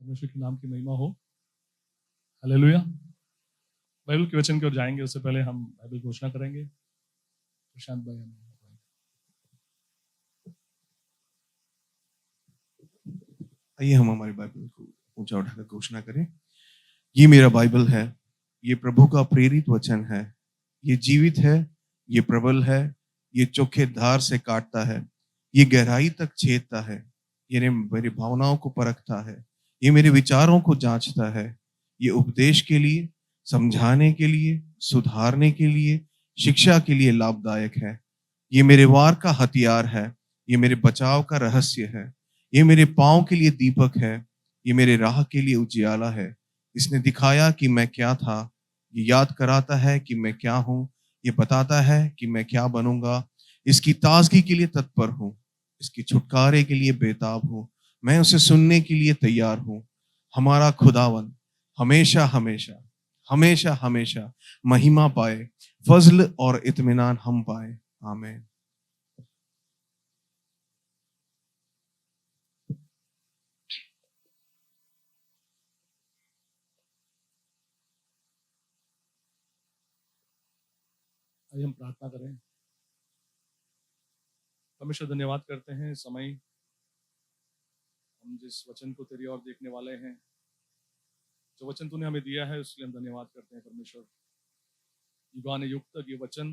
परमेश्वर के नाम की महिमा हो। हालेलुया। बाइबल के वचन की ओर जाएंगे, उससे पहले हम बाइबल घोषणा करेंगे। प्रशांत भाई हमें आइए हम हमारे बाइबल को ऊंचा उठाकर घोषणा करें। ये मेरा बाइबल है, ये प्रभु का प्रेरित वचन है, ये जीवित है, ये प्रबल है, ये चोखे धार से काटता है, ये गहराई तक छेदता है, ये मेरी भावनाओं को परखता है, ये मेरे विचारों को जांचता है। ये उपदेश के लिए, समझाने के लिए, सुधारने के लिए, शिक्षा के लिए लाभदायक है। ये मेरे वार का हथियार है, ये मेरे बचाव का रहस्य है, ये मेरे पाँव के लिए दीपक है, ये मेरे राह के लिए उजियाला है। इसने दिखाया कि मैं क्या था, ये याद कराता है कि मैं क्या हूँ, ये बताता है कि मैं क्या बनूंगा। इसकी ताजगी के लिए तत्पर हूँ, इसकी छुटकारे के लिए बेताब हूँ, मैं उसे सुनने के लिए तैयार हूँ। हमारा खुदावन हमेशा हमेशा हमेशा हमेशा महिमा पाए, फजल और इत्मीनान हम पाए। आमीन। आइए हम प्रार्थना करें। परमेश्वर धन्यवाद करते हैं इस समय हम जिस वचन को तेरी ओर देखने वाले हैं, जो वचन तूने हमें दिया है उसके लिए हम धन्यवाद करते हैं। परमेश्वर युगान युग तक ये वचन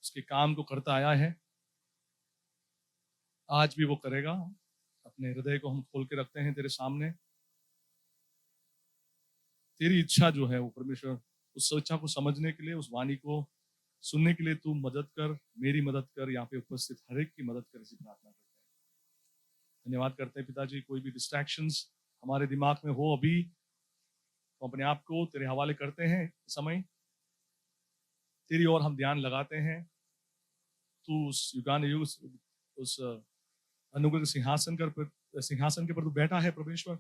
उसके काम को करता आया है, आज भी वो करेगा। अपने हृदय को हम खोल के रखते हैं तेरे सामने। तेरी इच्छा जो है वो परमेश्वर, उस इच्छा को समझने के लिए, उस वाणी को सुनने के लिए तू मदद कर, मेरी मदद कर, यहाँ पे उपस्थित हर एक की मदद कर, इसी प्रार्थना करते हैं। धन्यवाद करते हैं पिताजी। कोई भी डिस्ट्रैक्शंस हमारे दिमाग में हो अभी, तो अपने आप को तेरे हवाले करते हैं। इस समय तेरी ओर हम ध्यान लगाते हैं। तू उस युगान युग उस अनुग्रह के सिंहासन के पर तू बैठा है परमेश्वर।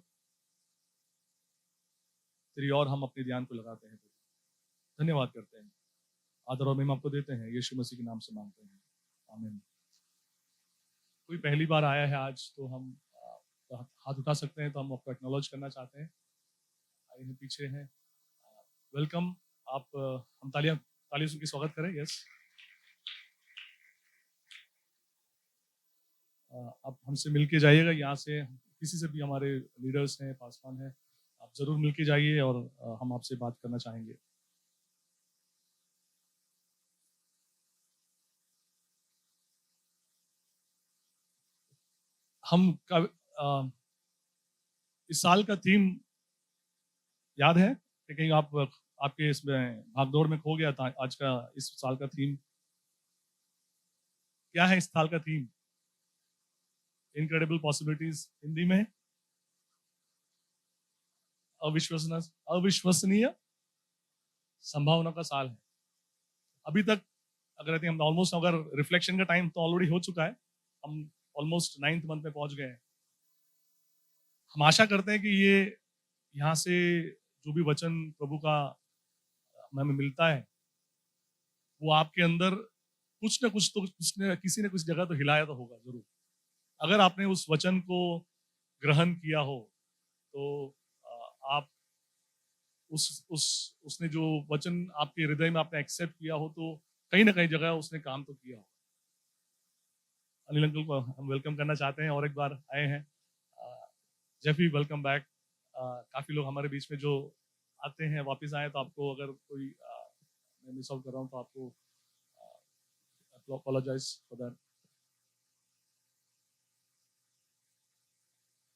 तेरी ओर हम अपने ध्यान को लगाते हैं। धन्यवाद करते हैं, आदर और महिमा आपको देते हैं, यीशु मसीह के नाम से मांगते हैं, आमीन। कोई पहली बार आया है आज, तो हम हाथ उठा सकते हैं, तो हम आपको एक्नॉलेज करना चाहते हैं। आइए पीछे हैं, वेलकम। आप हम तालियों से स्वागत करें। यस, आप हमसे मिलके जाइएगा। यहाँ से किसी से भी, हमारे लीडर्स हैं, पासवान हैं, आप जरूर मिलके जाइए और हम आपसे बात करना चाहेंगे। हम इस साल का थीम याद है कि कहीं आपके इसमें भागदौड़ में खो गया था? आज का इस साल का थीम क्या है? इस साल का थीम इनक्रेडिबल पॉसिबिलिटीज, हिंदी में अविश्वसनीय संभावना का साल है। अभी तक अगर हम ऑलमोस्ट, अगर रिफ्लेक्शन का टाइम तो ऑलरेडी हो चुका है, हम ऑलमोस्ट 9th मंथ में पहुंच गए हैं। हम आशा करते हैं कि ये यहाँ से जो भी वचन प्रभु का हमें मिलता है, वो आपके अंदर कुछ ना कुछ तो, किसी ने कुछ जगह तो हिलाया तो होगा जरूर। अगर आपने उस वचन को ग्रहण किया हो, तो आप उसने जो वचन आपके हृदय में आपने एक्सेप्ट किया हो, तो कहीं ना कहीं जगह उसने काम तो किया हो। अनिल अंकल को हम वेलकम करना चाहते हैं, और एक बार आए हैं। Jeffy, welcome back. काफी लोग हमारे बीच में जो आते हैं वापस आए, तो आपको अगर कोई मैं मिस आउट कर रहा हूँ तो आपको अपोलोजाइज फॉर दैट।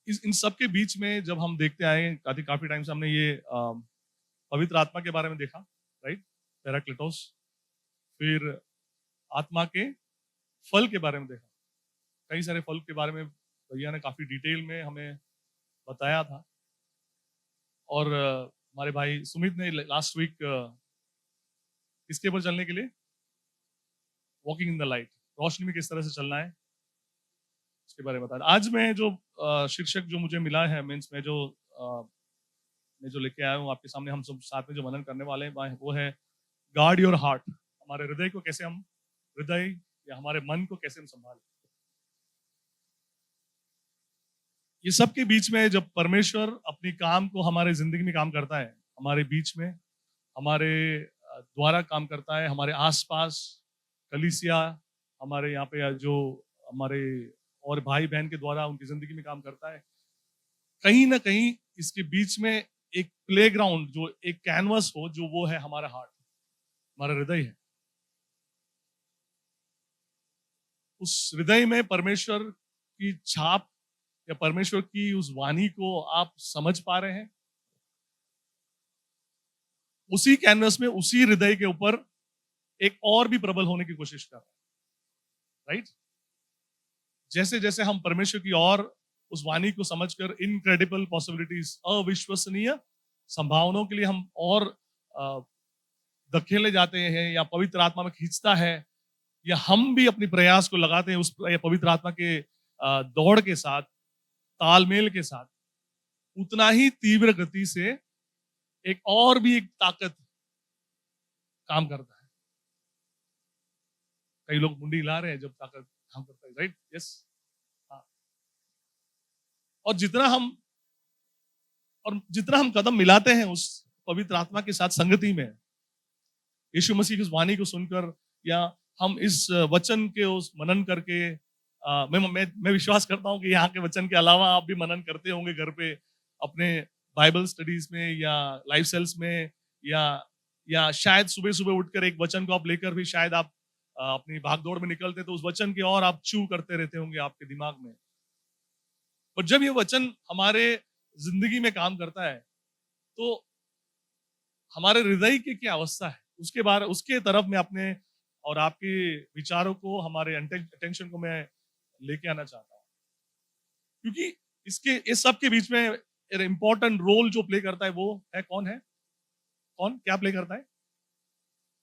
इन सब के बीच में जब हम देखते आए, काफी टाइम से हमने ये पवित्र आत्मा के बारे में देखा, राइट, पैराक्लिटोस। फिर आत्मा के फल के बारे में देखा। कई सारे फल के बारे में भैया ने काफी डिटेल में हमें बताया था। और हमारे भाई सुमित ने लास्ट वीक किसके ऊपर चलने के लिए, वॉकिंग इन द लाइट, रोशनी में किस तरह से चलना है, उसके बारे में बताया। आज मैं जो शीर्षक जो मुझे मिला है, मीन्स मैं जो लेके आया हूँ आपके सामने, हम सब साथ में जो मनन करने वाले हैं, वो है गार्ड योर हार्ट। हमारे हृदय को कैसे हम, हृदय या हमारे मन को कैसे हम संभालें। ये सब के बीच में जब परमेश्वर अपनी काम को हमारे जिंदगी में काम करता है, हमारे बीच में, हमारे द्वारा काम करता है, हमारे आसपास कलीसिया, हमारे यहाँ पे जो हमारे और भाई बहन के द्वारा उनकी जिंदगी में काम करता है, कहीं ना कहीं इसके बीच में एक प्लेग्राउंड, जो एक कैनवस हो, जो वो है हमारा हार्ट, हमारा हृदय है। उस हृदय में परमेश्वर की छाप या परमेश्वर की उस वाणी को आप समझ पा रहे हैं? उसी कैनवस में, उसी हृदय के ऊपर एक और भी प्रबल होने की कोशिश कर रहे हैं, राइट? जैसे जैसे हम परमेश्वर की और उस वाणी को समझकर इनक्रेडिबल पॉसिबिलिटीज, अविश्वसनीय संभावनाओं के लिए हम और धकेले जाते हैं, या पवित्र आत्मा में खींचता है, या हम भी अपनी प्रयास को लगाते हैं उस पवित्र आत्मा के दौड़ के साथ, तालमेल के साथ, उतना ही तीव्र गति से एक और भी एक ताकत काम करता है। कई लोग मुंडी हिला रहे हैं जब ताकत काम करता है, राइट? यस। हाँ। और जितना हम कदम मिलाते हैं उस पवित्र आत्मा के साथ संगति में, यीशु मसीह की उस वाणी को सुनकर, या हम इस वचन के उस मनन करके, मैं विश्वास करता हूं कि यहाँ के वचन के अलावा आप भी मनन करते होंगे घर पे, अपने बाइबल स्टडीज में या लाइफ सेल्स में, या शायद सुबह सुबह उठकर एक वचन को आप लेकर भी शायद आप अपनी भागदौड़ में निकलते, तो उस वचन के और आप च्यू करते रहते होंगे आपके दिमाग में। और जब ये वचन हमारे जिंदगी में काम करता है, तो हमारे हृदय की क्या अवस्था है, उसके तरफ मैं अपने और आपके विचारों को, हमारे अटेंशन को मैं लेके आना चाहता हूँ। क्योंकि इस सब के बीच में एक इंपॉर्टेंट रोल जो प्ले करता है, वो है कौन क्या प्ले करता है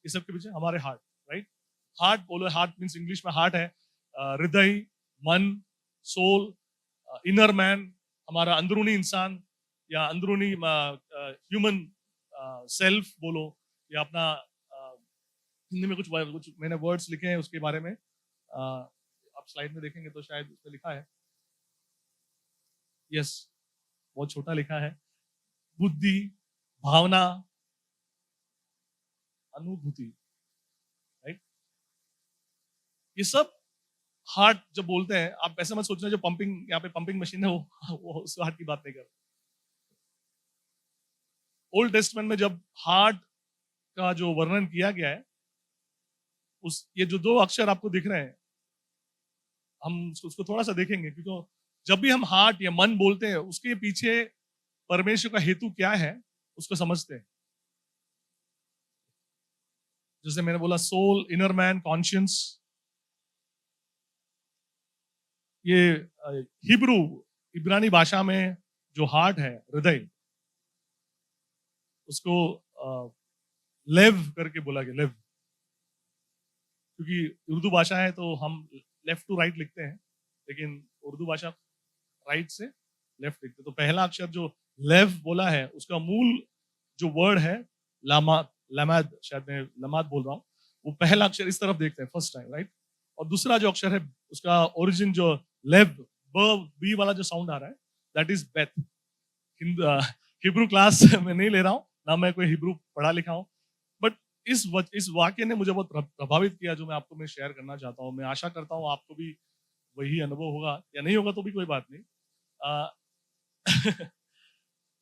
इस सब के पीछे? हमारे हार्ट, राइट? हार्ट बोलो, हार्ट मीन्स इंग्लिश में हार्ट है हृदय, मन, सोल, इनर मैन, हमारा अंदरूनी इंसान, या अंदरूनी ह्यूमन सेल्फ बोलो, या अपना हिंदी में कुछ मैंने वर्ड्स लिखे हैं उसके बारे में, आप स्लाइड में देखेंगे तो शायद उसमें लिखा है, यस, बहुत छोटा लिखा है, बुद्धि, भावना, अनुभूति, राइट? ये सब हार्ट जब बोलते हैं, आप ऐसा मत सोचना जो यहाँ पे पंपिंग मशीन है वो उस हार्ट की बात नहीं कर। ओल्ड टेस्टमेंट में जब हार्ट का जो वर्णन किया गया है, ये जो दो अक्षर आपको दिख रहे हैं, हम उसको थोड़ा सा देखेंगे, क्योंकि जब भी हम हार्ट या मन बोलते हैं, उसके पीछे परमेश्वर का हेतु क्या है उसको समझते हैं। जैसे मैंने बोला, सोल, इनर मैन, कॉन्शियंस, ये हिब्रू, इब्रानी भाषा में जो हार्ट है, हृदय, उसको लेव करके बोला गया, लेव। क्योंकि उर्दू भाषा है तो हम लेफ्ट टू राइट लिखते हैं, लेकिन उर्दू भाषा राइट से लेफ्ट लिखते हैं। तो पहला अक्षर जो लेव बोला है, उसका मूल जो वर्ड है लमाद, शायद मैं लमाद बोल रहा हूँ, वो पहला अक्षर इस तरफ देखते हैं फर्स्ट टाइम, राइट? और दूसरा जो अक्षर है, उसका ओरिजिन जो लेव, बी वाला जो साउंड आ रहा है, that is Beth. Hebrew class में नहीं ले रहा हूँ, ना मैं कोई हिब्रू पढ़ा लिखा हूँ, बट इस वाक्य ने मुझे बहुत प्रभावित किया, जो मैं शेयर करना चाहता हूँ। मैं आशा करता हूँ आपको भी वही अनुभव होगा, या नहीं होगा तो भी कोई बात नहीं।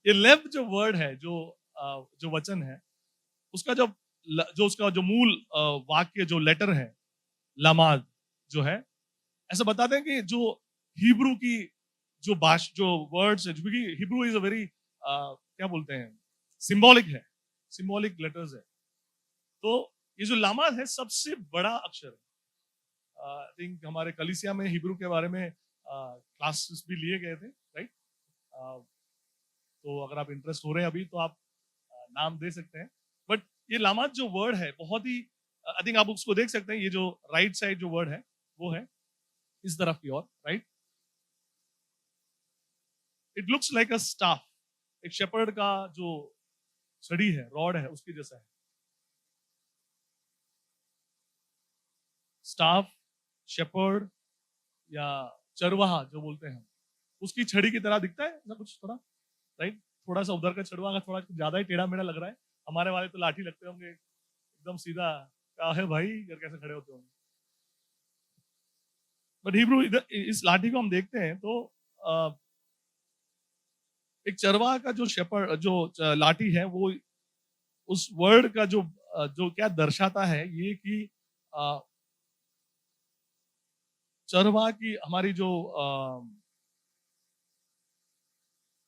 ये लेव जो वर्ड है, जो वचन है, उसका उसका जो मूल वाक्य जो लेटर है, लमाद जो है, ऐसा बताते हैं कि जो हिब्रू की जो वर्ड्स है, क्योंकि हिब्रू इज अ वेरी क्या बोलते हैं, सिंबॉलिक है, सिंबॉलिक लेटर्स है। तो ये जो लामाद है, सबसे बड़ा अक्षर है। आई थिंक हमारे कलीसिया में हिब्रू के बारे में क्लासेस भी लिए गए थे, राइट? तो अगर आप इंटरेस्ट हो रहे हैं अभी, तो आप नाम दे सकते हैं। बट ये लामाद जो वर्ड है, बहुत ही, आई थिंक आप उसको देख सकते हैं, ये जो राइट साइड जो वर्ड है, वो है इस तरफ की ओर, right? It looks like a staff, एक शेपर्ड का जो छड़ी है, रॉड है, उसके जैसा है। स्टाफ, शेपर्ड, या चरवाहा जो बोलते हैं, उसकी छड़ी की तरह दिखता है ऐसा कुछ थोड़ा, राइट? थोड़ा सा उधर का छड़वा का थोड़ा ज्यादा ही टेढ़ा मेढ़ा लग रहा है। हमारे वाले तो लाठी लगते होंगे एकदम सीधा, क्या है भाई कर कैसे खड़े होते होंगे। बट हिब्रू इस लाठी को हम देखते हैं तो एक चरवाहा का जो शेपर्ड जो लाठी है वो उस वर्ड का जो क्या दर्शाता है ये कि अ, चरवाहा की हमारी जो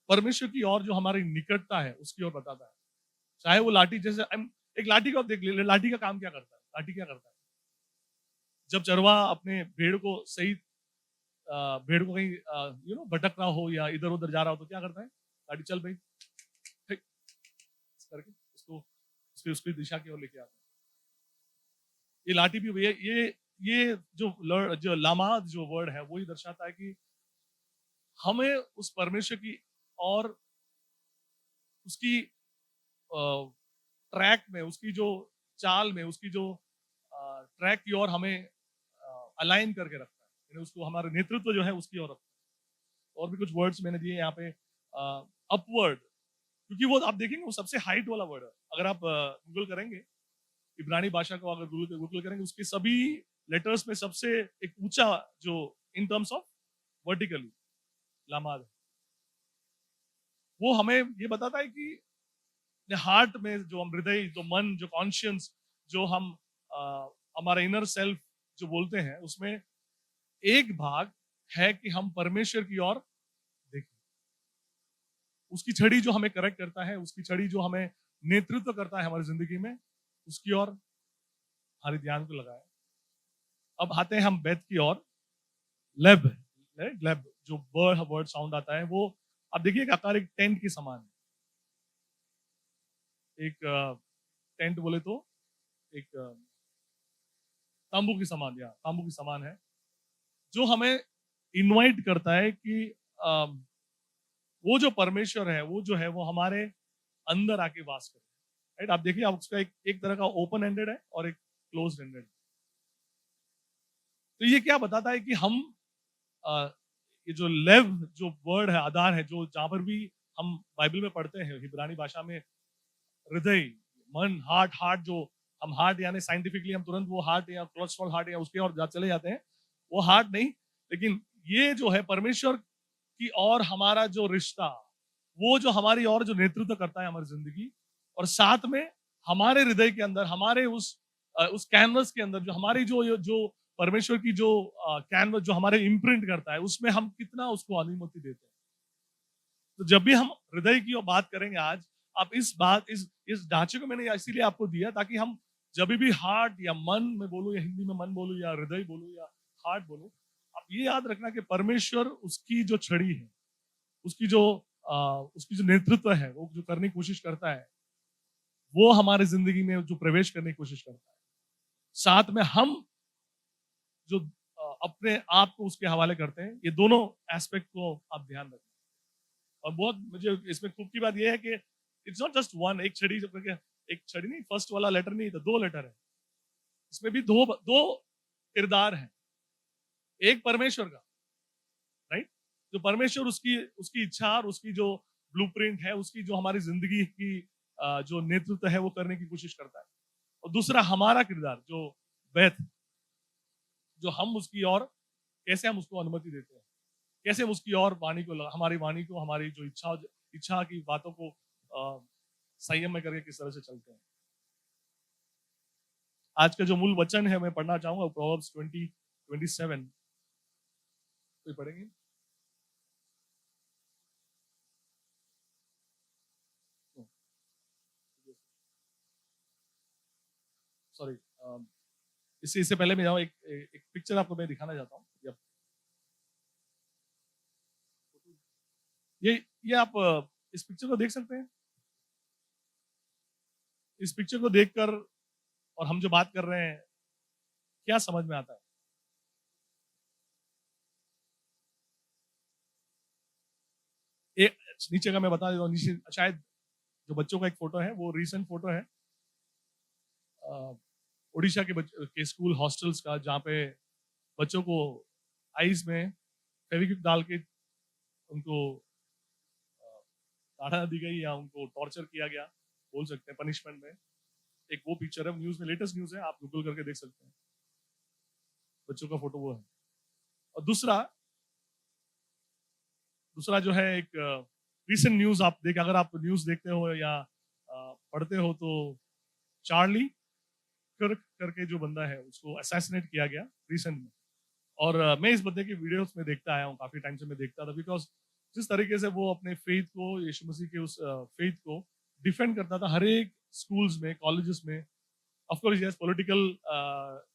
परमेश्वर की ओर जो हमारी निकटता है उसकी ओर बताता है। चाहे वो लाठी जैसे एक लाठी को आप देख लीजिए, लाठी का काम क्या करता है? लाठी क्या करता है? जब चरवाहा अपने भेड़ को सही भेड़ को कहीं भटक रहा हो या इधर उधर जा रहा हो तो क्या करता है? लाठी चल भाई, ठीक, इस करके उसको उसकी उसकी दिशा की ओर लेके आता है। ये लाठी भी ये जो लामाद जो वर्ड है वही दर्शाता है कि हमें उस परमेश्वर की और उसकी ट्रैक में, उसकी जो चाल में, उसकी जो ट्रैक की ओर हमें अलाइन करके रखता है, यानी उसको हमारा नेतृत्व जो है उसकी ओर रखता है। और भी कुछ वर्ड्स मैंने दिए यहाँ पे, अपवर्ड, क्योंकि वो आप देखेंगे वो सबसे हाइट वाला वर्ड है। अगर आप गूगल करेंगे इब्रानी भाषा को, अगर गूगल करेंगे उसके सभी लेटर्स में सबसे एक ऊंचा जो इन टर्म्स ऑफ वर्टिकली लामाद है, वो हमें ये बताता है कि हार्ट में जो हम हृदय, जो मन, जो कॉन्शियंस, जो हम हमारा इनर सेल्फ जो बोलते हैं उसमें एक भाग है कि हम परमेश्वर की ओर देखें। उसकी छड़ी जो हमें करेक्ट करता है, उसकी छड़ी जो हमें नेतृत्व करता है हमारी जिंदगी में, उसकी ओर हमारे ध्यान को लगाए। अब आते हैं हम बेथ की ओर। लेब, लेब जो वर्ड साउंड आता है वो आप देखिए आकार एक टेंट के समान है। एक टेंट बोले तो एक तांबू के समान, या तांबू के समान है, जो हमें इनवाइट करता है कि वो जो परमेश्वर है वो जो है वो हमारे अंदर आके वास करे। राइट? आप देखिए, आप उसका एक तरह का ओपन एंडेड है और एक क्लोज एंडेड है। तो ये क्या बताता है कि हम ये जो लेव जो वर्ड है, आधार है, जो जहां पर भी हम बाइबल में पढ़ते हैं हिब्रानी भाषा में, हृदय, मन, हार्ट, हार्ट जो हम हार्ट यानी साइंटिफिकली हम तुरंत वो हार्ट या कोलेस्ट्रॉल हार्ट या उसके और चले जाते हैं, वो हार्ट नहीं, लेकिन ये जो है परमेश्वर की और हमारा जो रिश्ता, वो जो हमारी और जो नेतृत्व करता है हमारी जिंदगी, और साथ में हमारे हृदय के अंदर, हमारे उस कैनवस के अंदर जो हमारी जो परमेश्वर की जो कैनवस जो हमारे इम्प्रिंट करता है, उसमें हम कितना उसको अनुमति देते हैं। तो जब भी हम हृदय की और बात करेंगे आज, आप इस ढांचे को मैंने इसीलिए आपको दिया ताकि हम जब भी हार्ट या मन में बोलूं, या हिंदी में मन बोलूं, या हृदय बोलूं, या हार्ट बोलूं, आप ये याद रखना कि परमेश्वर उसकी जो छड़ी है, उसकी जो उसकी जो नेतृत्व है, वो जो करने की कोशिश करता है, वो हमारे जिंदगी में जो प्रवेश करने की कोशिश करता है, साथ में हम जो अपने आप को उसके हवाले करते हैं, ये दोनों एस्पेक्ट को आप ध्यान रखें। और बहुत मुझे इसमें खूब की बात यह है कि इट्स नॉट जस्ट वन, एक छड़ी नहीं, फर्स्ट वाला लेटर नहीं, तो दो लेटर है। इसमें भी दो दो किरदार है, एक परमेश्वर का, राइट? जो परमेश्वर उसकी उसकी इच्छा और उसकी जो ब्लूप्रिंट है, उसकी जो हमारी जिंदगी की जो नेतृत्व है वो करने की कोशिश करता है। और दूसरा हमारा किरदार जो बेथ, जो हम उसकी और कैसे हम उसको अनुमति देते हैं, कैसे हम उसकी और वाणी को हमारी वाणी को, हमारी जो इच्छा की बातों को संयम में करके किस तरह से चलते हैं। आज का जो मूल वचन है मैं पढ़ना चाहूंगा प्रोवर्ब्स 20:27, कोई पढ़ेंगे? सॉरी, इससे पहले मैं जाऊँ, एक पिक्चर आपको मैं दिखाना चाहता हूँ। ये आप इस पिक्चर को देख सकते हैं। इस पिक्चर को देखकर और हम जो बात कर रहे हैं, क्या समझ में आता है? एक नीचे का मैं बता देता हूँ, नीचे शायद जो बच्चों का एक फोटो है वो रीसेंट फोटो है उड़ीसा के स्कूल हॉस्टल्स का, जहाँ पे बच्चों को आईज में फेविक्विक डाल के उनको ताड़ा दी गई या उनको टॉर्चर किया गया, बोल सकते हैं पनिशमेंट में। एक वो पिक्चर है, न्यूज में लेटेस्ट न्यूज है, आप गूगल करके देख सकते हैं, बच्चों का फोटो वो है। और दूसरा दूसरा जो है एक रीसेंट न्यूज आप देख, अगर आप न्यूज देखते हो या पढ़ते हो तो चार्ली कर्क करके जो बंदा है उसको असैसिनेट किया गया रिसेंट में। और मैं इस बंदे की वीडियोस में देखता आया हूँ, काफी टाइम से मैं देखता था, बिकॉज जिस तरीके से वो अपने फेथ को, यीशु मसीह के उस फेथ को डिफेंड करता था हर एक स्कूल्स में, कॉलेजेस में। ऑफ कोर्स यस, पॉलिटिकल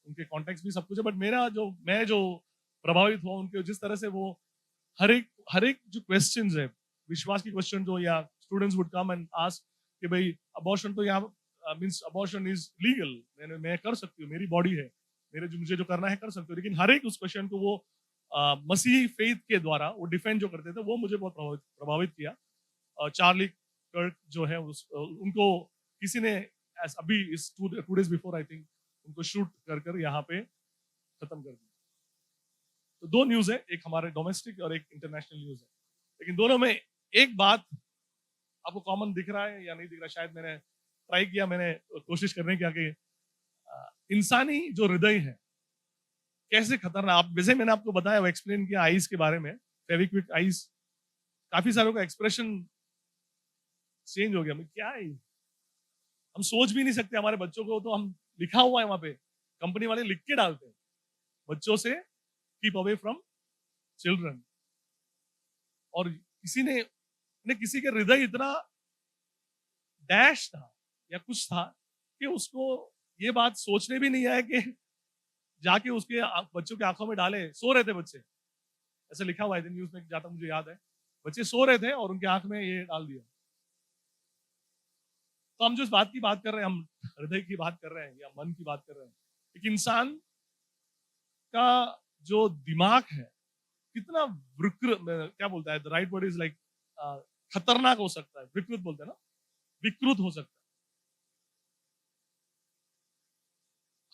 उनके कॉन्टेक्स्ट भी सब कुछ है, बट मैं जो प्रभावित हुआ उनके जिस तरह से वो हर एक जो क्वेश्चंस है, विश्वास की क्वेश्चन जो, या students would come and ask कि भाई अबॉर्शन तो यहाँ मींस अबॉर्शन इज लीगल, मैं कर सकती हूँ, मेरी बॉडी है, मुझे जो करना है कर सकते हो, लेकिन हर एक उस क्वेश्चन को वो मसीही फेथ के द्वारा वो डिफेंड जो करते थे, वो मुझे बहुत प्रभावित किया। चार्ली कर्क जो है उनको किसी ने अभी इस 2 days बिफोर आई थिंक उनको शूट कर यहाँ पे खत्म कर दिया। तो 2 न्यूज है, एक हमारे डोमेस्टिक और एक इंटरनेशनल न्यूज है, लेकिन दोनों में एक बात आपको कॉमन दिख रहा है या नहीं दिख रहा, शायद मैंने ट्राई किया, मैंने कोशिश करने की कि इंसानी जो हृदय है कैसे खतरनाक, आप जैसे मैंने आपको बताया, वो एक्सप्लेन किया आइस के बारे में, फेविक्विक आइस, काफी सारों का एक्सप्रेशन चेंज हो गया। क्या है, हम सोच भी नहीं सकते, हमारे बच्चों को तो हम लिखा हुआ है वहां पे, कंपनी वाले लिख के डालते हैं बच्चों से कीप अवे फ्रॉम चिल्ड्रन। और किसी के हृदय इतना डैश था या कुछ था कि उसको ये बात सोचने भी नहीं आया कि जाके उसके बच्चों के आंखों में डाले। सो रहे थे बच्चे, ऐसे लिखा हुआ है न्यूज में, जाता मुझे याद है, बच्चे सो रहे थे और उनके आंख में ये डाल दिया। तो हम जो इस बात की बात कर रहे हैं, हम हृदय की बात कर रहे हैं या मन की बात कर रहे हैं, एक इंसान का जो दिमाग है कितना क्या बोलता है, the right word is like खतरनाक हो सकता है, विकृत बोलते हैं ना, विकृत हो सकता है।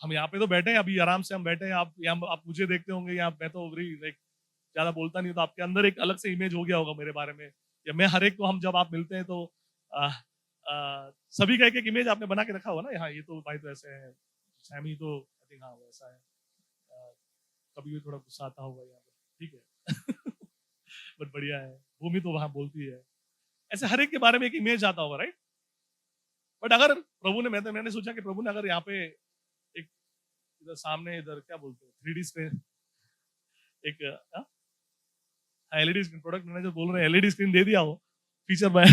हम यहाँ पे तो बैठे हैं, अभी आराम से हम बैठे हैं, आप मुझे देखते होंगे, या मैं तो लाइक ज्यादा बोलता नहीं, तो आपके अंदर एक अलग से इमेज हो गया होगा मेरे बारे में, या मैं हर एक को, हम जब आप मिलते हैं तो आ, सभी का एक इमेज आपने बना के रखा होगा ना, हाँ ये तो भाई तो ऐसे है, सैमी तो आई थिंक हाँ वैसा है, आ, कभी भी थोड़ा गुस्सा आता होगा यहाँ पे, ठीक है बट बढ़िया है, भूमि तो वहां बोलती है, ऐसे हर एक के बारे में एक इमेज आता होगा, राइट। बट अगर प्रभु ने, मैंने सोचा कि प्रभु ने अगर यहाँ पे एक इधर सामने, इधर क्या बोलते हैं 3D स्क्रीन, एक एलईडी स्क्रीन, प्रोडक्ट मैनेजर बोल रहे हैं एलईडी स्क्रीन दे दिया हो, फीचर में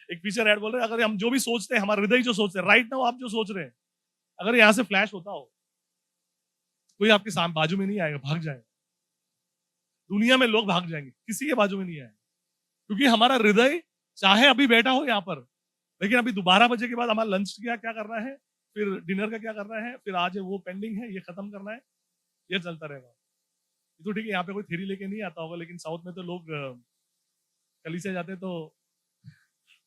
एक फीचर ऐड बोल रहे हैं, अगर हम जो भी सोचते हैं, हमारा हृदय जो सोचते हैं राइट नाउ, आप जो सोच रहे हैं, अगर यहाँ से फ्लैश होता हो, कोई आपके सामने बाजू में नहीं आएगा, भाग जाएगा, दुनिया में लोग भाग जाएंगे, किसी के बाजू में नहीं आएगा, क्योंकि हमारा हृदय चाहे अभी बैठा हो यहाँ पर, लेकिन अभी 12 बजे के बाद हमारा लंच क्या क्या करना है, फिर डिनर का क्या करना है, फिर आज वो पेंडिंग है, ये खत्म करना है, ये चलता रहेगा। तो ठीक है, यहाँ पे कोई थेरी लेके नहीं आता होगा, लेकिन साउथ में तो लोग कली से जाते तो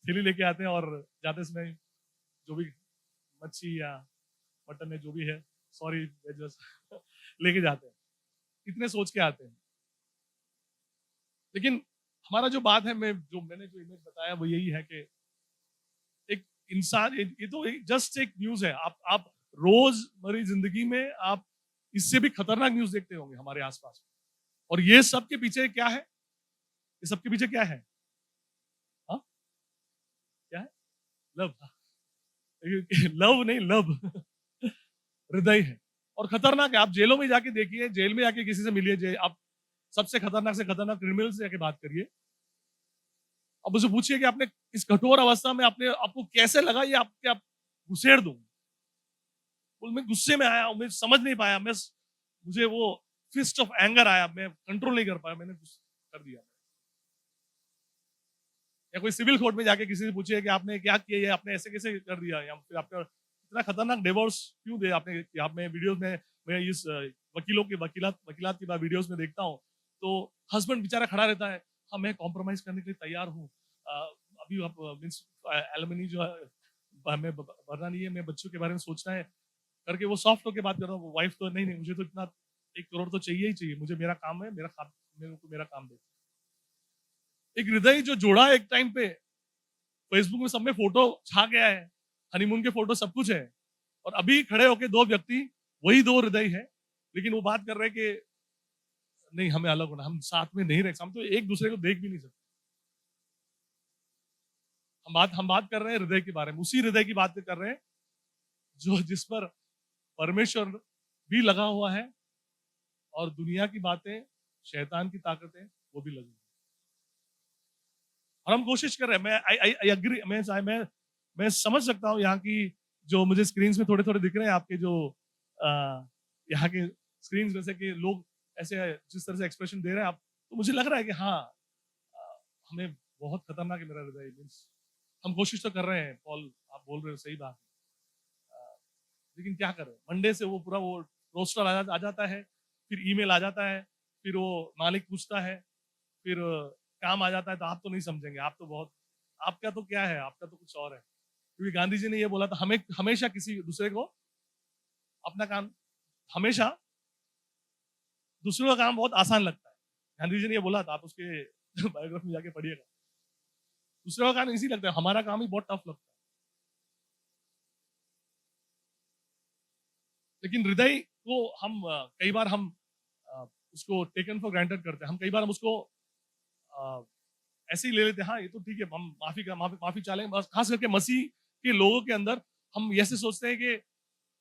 थैली लेके आते हैं और जाते समय जो भी मच्छी या मटन है जो भी है, सॉरी वेजस लेके जाते हैं, इतने सोच के आते हैं। लेकिन हमारा जो बात है, मैंने जो इमेज बताया वो यही है कि एक इंसान, ये तो जस्ट एक न्यूज है, आप रोजमर्रा जिंदगी में आप इससे भी खतरनाक न्यूज देखते होंगे हमारे आसपास, और ये सब के पीछे क्या है, ये सब के पीछे क्या है, हाँ क्या है, लव, लव नहीं, लव हृदय है, और खतरनाक है। आप जेलों में जाके देखिए, जेल में जाके किसी से मिलिए, आप सबसे खतरनाक क्रिमिनल से जाके बात करिए, अब उसे पूछिए कि आपने इस कठोर अवस्था में आपने आपको कैसे लगा ये आपके आप घुसेड़ दूं, मैं गुस्से में आया, मैं समझ नहीं पाया, मुझे वो फिस्ट ऑफ एंगर आया, मैं कंट्रोल नहीं कर पाया, मैंने कर दिया। या कोई सिविल कोर्ट में जाके किसी से पूछिए कि आपने क्या किया, या आपने ऐसे कैसे कर दिया, या फिर आपका इतना खतरनाक डिवोर्स क्यों दे आपने, आप में वीडियोस में, मैं इस वकीलों के वकीलात की बात वीडियोस में देखता हूँ, तो हस्बैंड बेचारा खड़ा रहता है, हाँ मैं कॉम्प्रोमाइज करने के लिए तैयार हूँ, अभी आप मीन्स एलुमनी जो है हमें भरना नहीं है, मैं बच्चों के बारे में सोचना है करके वो सॉफ्ट होकर बात कर रहा हूँ, वाइफ तो नहीं मुझे तो इतना 1 करोड़ तो चाहिए ही चाहिए, मुझे मेरा काम है, मेरे को मेरा काम दे। एक हृदय जो जोड़ा एक टाइम पे, फेसबुक में सब में फोटो छा गया है, हनीमून के फोटो सब कुछ है, और अभी खड़े होके दो व्यक्ति, वही दो हृदय है, लेकिन वो बात कर रहे हैं कि नहीं हमें अलग होना, हम साथ में नहीं रह सकते, हम तो एक दूसरे को देख भी नहीं सकते। हम बात कर रहे हैं हृदय के बारे में, उसी हृदय की बात कर रहे हैं जो जिस पर परमेश्वर भी लगा हुआ है, और दुनिया की बातें, शैतान की ताकतें वो भी लगी हुई हैं। और हम कोशिश कर रहे हैं, मैं आई एग्री, मैं समझ सकता हूँ यहाँ की, जो मुझे स्क्रीन में थोड़े थोड़े दिख रहे हैं आपके, जो यहाँ के स्क्रीन में से कि लोग ऐसे जिस तरह से एक्सप्रेशन दे रहे हैं आप, तो मुझे लग रहा है कि हाँ, हमें बहुत खतरनाक है मेरा हृदय, मीन्स हम कोशिश तो कर रहे हैं, पॉल आप बोल रहे हो सही बात है, लेकिन क्या करें, मंडे से वो पूरा वो रोस्टर आ जाता है, फिर ईमेल आ जाता है, फिर वो मालिक पूछता है, फिर काम आ जाता है, तो आप तो नहीं समझेंगे, आप तो बहुत, आपका तो क्या है, आपका तो कुछ और है, क्योंकि गांधी जी ने ये बोला था, हमें हमेशा किसी दूसरे को अपना काम, हमेशा दूसरों का काम बहुत आसान लगता है, गांधी जी ने ये बोला था, आप उसके बायोग्राफी में जाके पढ़िएगा, दूसरों का काम इजी लगता है, हमारा काम ही बहुत टफ लगता है। लेकिन हृदय को हम कई बार हम उसको टेकन फॉर ग्रांटेड करते हैं, हम कई बार हम उसको अ, ऐसे ही ले लेते हैं, हाँ ये तो ठीक है, हम माफी चाहेंगे, बस खास करके मसीह के लोगों के अंदर हम ऐसे सोचते हैं कि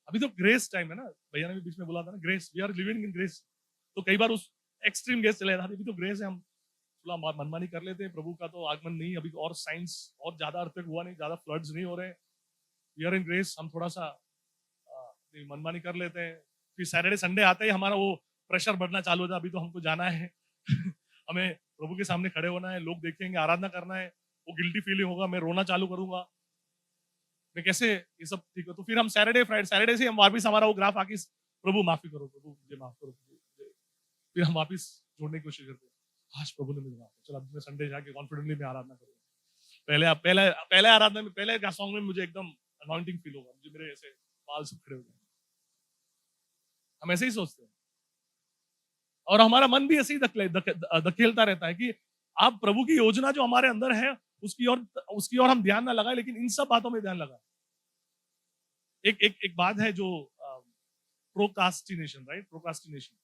अभी तो ग्रेस टाइम है ना, भैया ने भी बीच में बोला था ना, grace, we are living in grace, तो कई बार उस एक्सट्रीम ग्रेस चले जाते हैं, अभी तो ग्रेस है, हम थोड़ा मनमानी कर लेते हैं, प्रभु का तो आगमन नहीं अभी, और साइंस और ज्यादा अर्थक हुआ नहीं, ज्यादा फ्लड्स नहीं हो रहे, वी आर इन ग्रेस, हम थोड़ा सा मनमानी कर लेते हैं, फिर सैटरडे संडे आता ही हमारा वो प्रेशर बढ़ना चालू होता है, अभी तो हमको जाना है हमें प्रभु के सामने खड़े होना है, लोग देखेंगे, आराधना करना है, वो गिल्टी फीलिंग होगा, मैं रोना चालू करूंगा, मैं कैसे ये सब ठीक है, तो फिर हम सैटरडे से हम वापिस हमारा वो ग्राफ आके, प्रभु माफी करो, प्रभु मुझे माफ करो, फिर हम वापिस जोड़ने की कोशिश करते हैं, आज प्रभु ने मुझे माफ किया, चलो अब मैं संडे जाके कॉन्फिडेंटली मैं आराधना करूंगा, पहले आराधना में, पहले सॉन्ग में मुझे एकदम अनॉइंटिंग फील होगा, मुझे मेरे ऐसे बाल सब खड़े हो गए, हम ऐसे ही सोचते हैं, और हमारा मन भी ऐसे ही धकेलता रहता है कि आप प्रभु की योजना जो हमारे अंदर है, उसकी ओर हम ध्यान ना लगाए, लेकिन इन सब बातों में ध्यान लगाए। एक बात है जो प्रोकास्टिनेशन, राइट, प्रोकास्टिनेशन,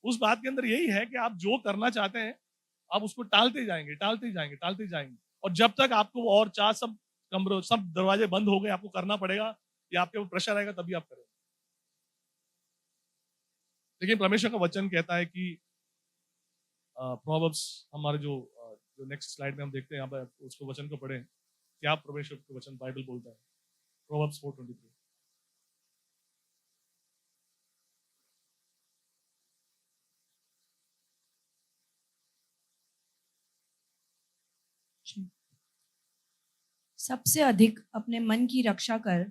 उस बात के अंदर यही है कि आप जो करना चाहते हैं, आप उसको टालते जाएंगे, टालते जाएंगे, टालते जाएंगे, और जब तक आपको और चार सब कमरों, सब दरवाजे बंद हो गए, आपको करना पड़ेगा, या आपके ऊपर प्रेशर आएगा तभी आप करेंगे। लेकिन परमेश्वर का वचन कहता है कि प्रोवर्ब्स, हमारे जो नेक्स्ट स्लाइड में हम देखते हैं, यहाँ पर उसको वचन को पढ़ें, क्या परमेश्वर का वचन बाइबल बोलता है, प्रोवर्ब्स 4:23। सबसे अधिक अपने मन की रक्षा कर,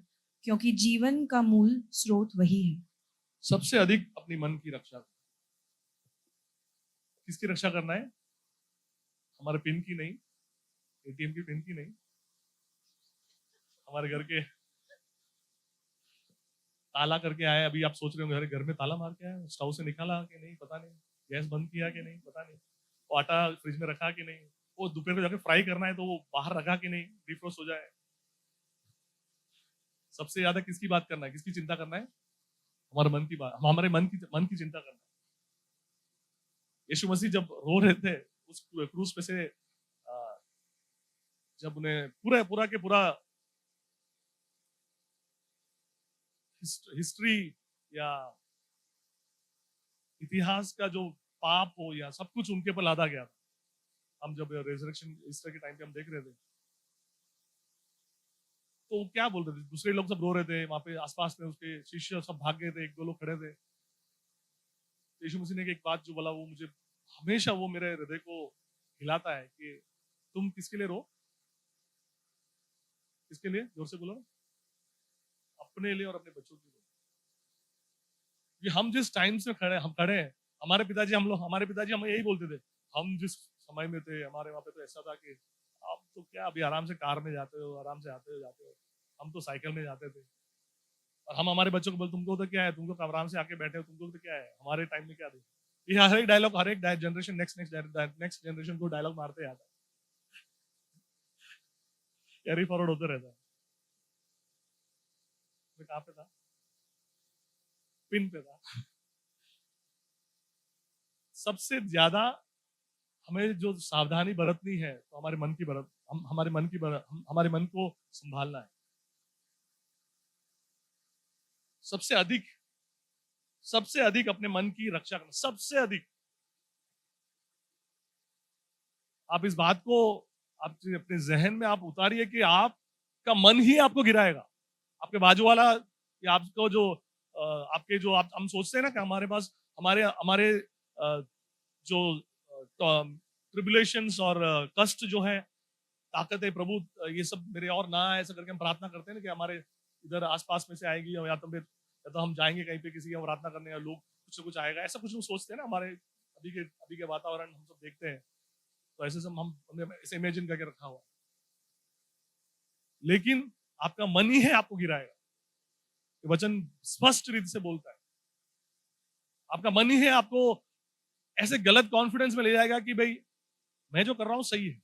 क्योंकि जीवन का मूल स्रोत वही है। सबसे अधिक अपनी मन की रक्षा, किसकी रक्षा करना है, हमारे पिन की नहीं, एटीएम की पिन की नहीं, हमारे घर के ताला करके आए, अभी आप सोच रहे होंगे घर में ताला मार के आए, स्टोव से निकाला कि नहीं पता नहीं, गैस बंद किया कि नहीं पता नहीं, वो आटा फ्रिज में रखा कि नहीं, वो दोपहर को जाके फ्राई करना है तो वो बाहर रखा कि नहीं, डिफ्रोस्ट हो जाए। सबसे ज्यादा किसकी बात करना है, किसकी चिंता करना है, हमारे मन की बात, हमारे मन की चिंता करना है। यीशु मसीह जब रो रहे थे उस क्रूस पे से, जब उन्हें पूरा पूरा के पूरा हिस्ट्री या इतिहास का जो पाप हो या सब कुछ उनके पर लादा गया था, हम जब रेजरेक्शन ईस्टर के टाइम पे हम देख रहे थे, तो क्या बोल रहे थे, दूसरे लोग सब रो रहे थे, वहां पे आसपास में उसके शिष्य सब भाग गए थे, एक दो लोग खड़े थे, यीशु मसीह ने एक बात जो बोला, वो मुझे हमेशा वो मेरे हृदय को हिलाता है कि तुम किसके लिए रो, किसके लिए, जोर से बोलो, अपने लिए और अपने बच्चों के लिए। कि हम जिस टाइम से हम खड़े हैं, हमारे पिताजी हमें यही बोलते थे, हम जिस समय में थे हमारे वहां पे तो ऐसा था कि आप तो क्या अभी आराम से कार में जाते हो, आराम से आते हो जाते हो, हम तो साइकिल में जाते थे, और हम हमारे बच्चों को बोलते तुमको तो क्या है, तुमको आराम से आके बैठे हो, तुमको तो क्या है, हमारे टाइम में क्या थे। ये हर एक डायलॉग, हर एक जनरेशन नेक्स्ट जनरेशन को डायलॉग मारते जाता है, कैरी फॉरवर्ड होते रहता है। मैं कहाँ पे था? पिन पे था। सबसे ज्यादा हमें जो सावधानी बरतनी है तो हमारे मन की हमारे मन को संभालना है। सबसे अधिक अपने मन की रक्षा करना, सबसे अधिक। आप इस बात को आप अपने जहन में आप उतारिए कि आपका मन ही आपको गिराएगा। आपके बाजू वाला या आपको जो आपके जो आप हम सोचते हैं ना कि हमारे पास हमारे हमारे जो ट्रिबुलेशंस और कष्ट जो है, ताकत है प्रभु ये सब मेरे और ना आए, ऐसा करके हम प्रार्थना करते हैं ना कि हमारे इधर आसपास में से आएगी, या तो हम जाएंगे कहीं पे किसी की प्रार्थना करने, या लोग कुछ ना कुछ आएगा, ऐसा कुछ लोग सोचते हैं ना। हमारे अभी के वातावरण हम सब देखते हैं, तो ऐसे सब हमने ऐसे इमेजिन करके रखा हुआ। लेकिन आपका मन ही है आपको गिराएगा, ये वचन स्पष्ट रीति से बोलता है। आपका मन ही है आपको ऐसे गलत कॉन्फिडेंस में ले जाएगा कि भाई मैं जो कर रहा हूं सही है,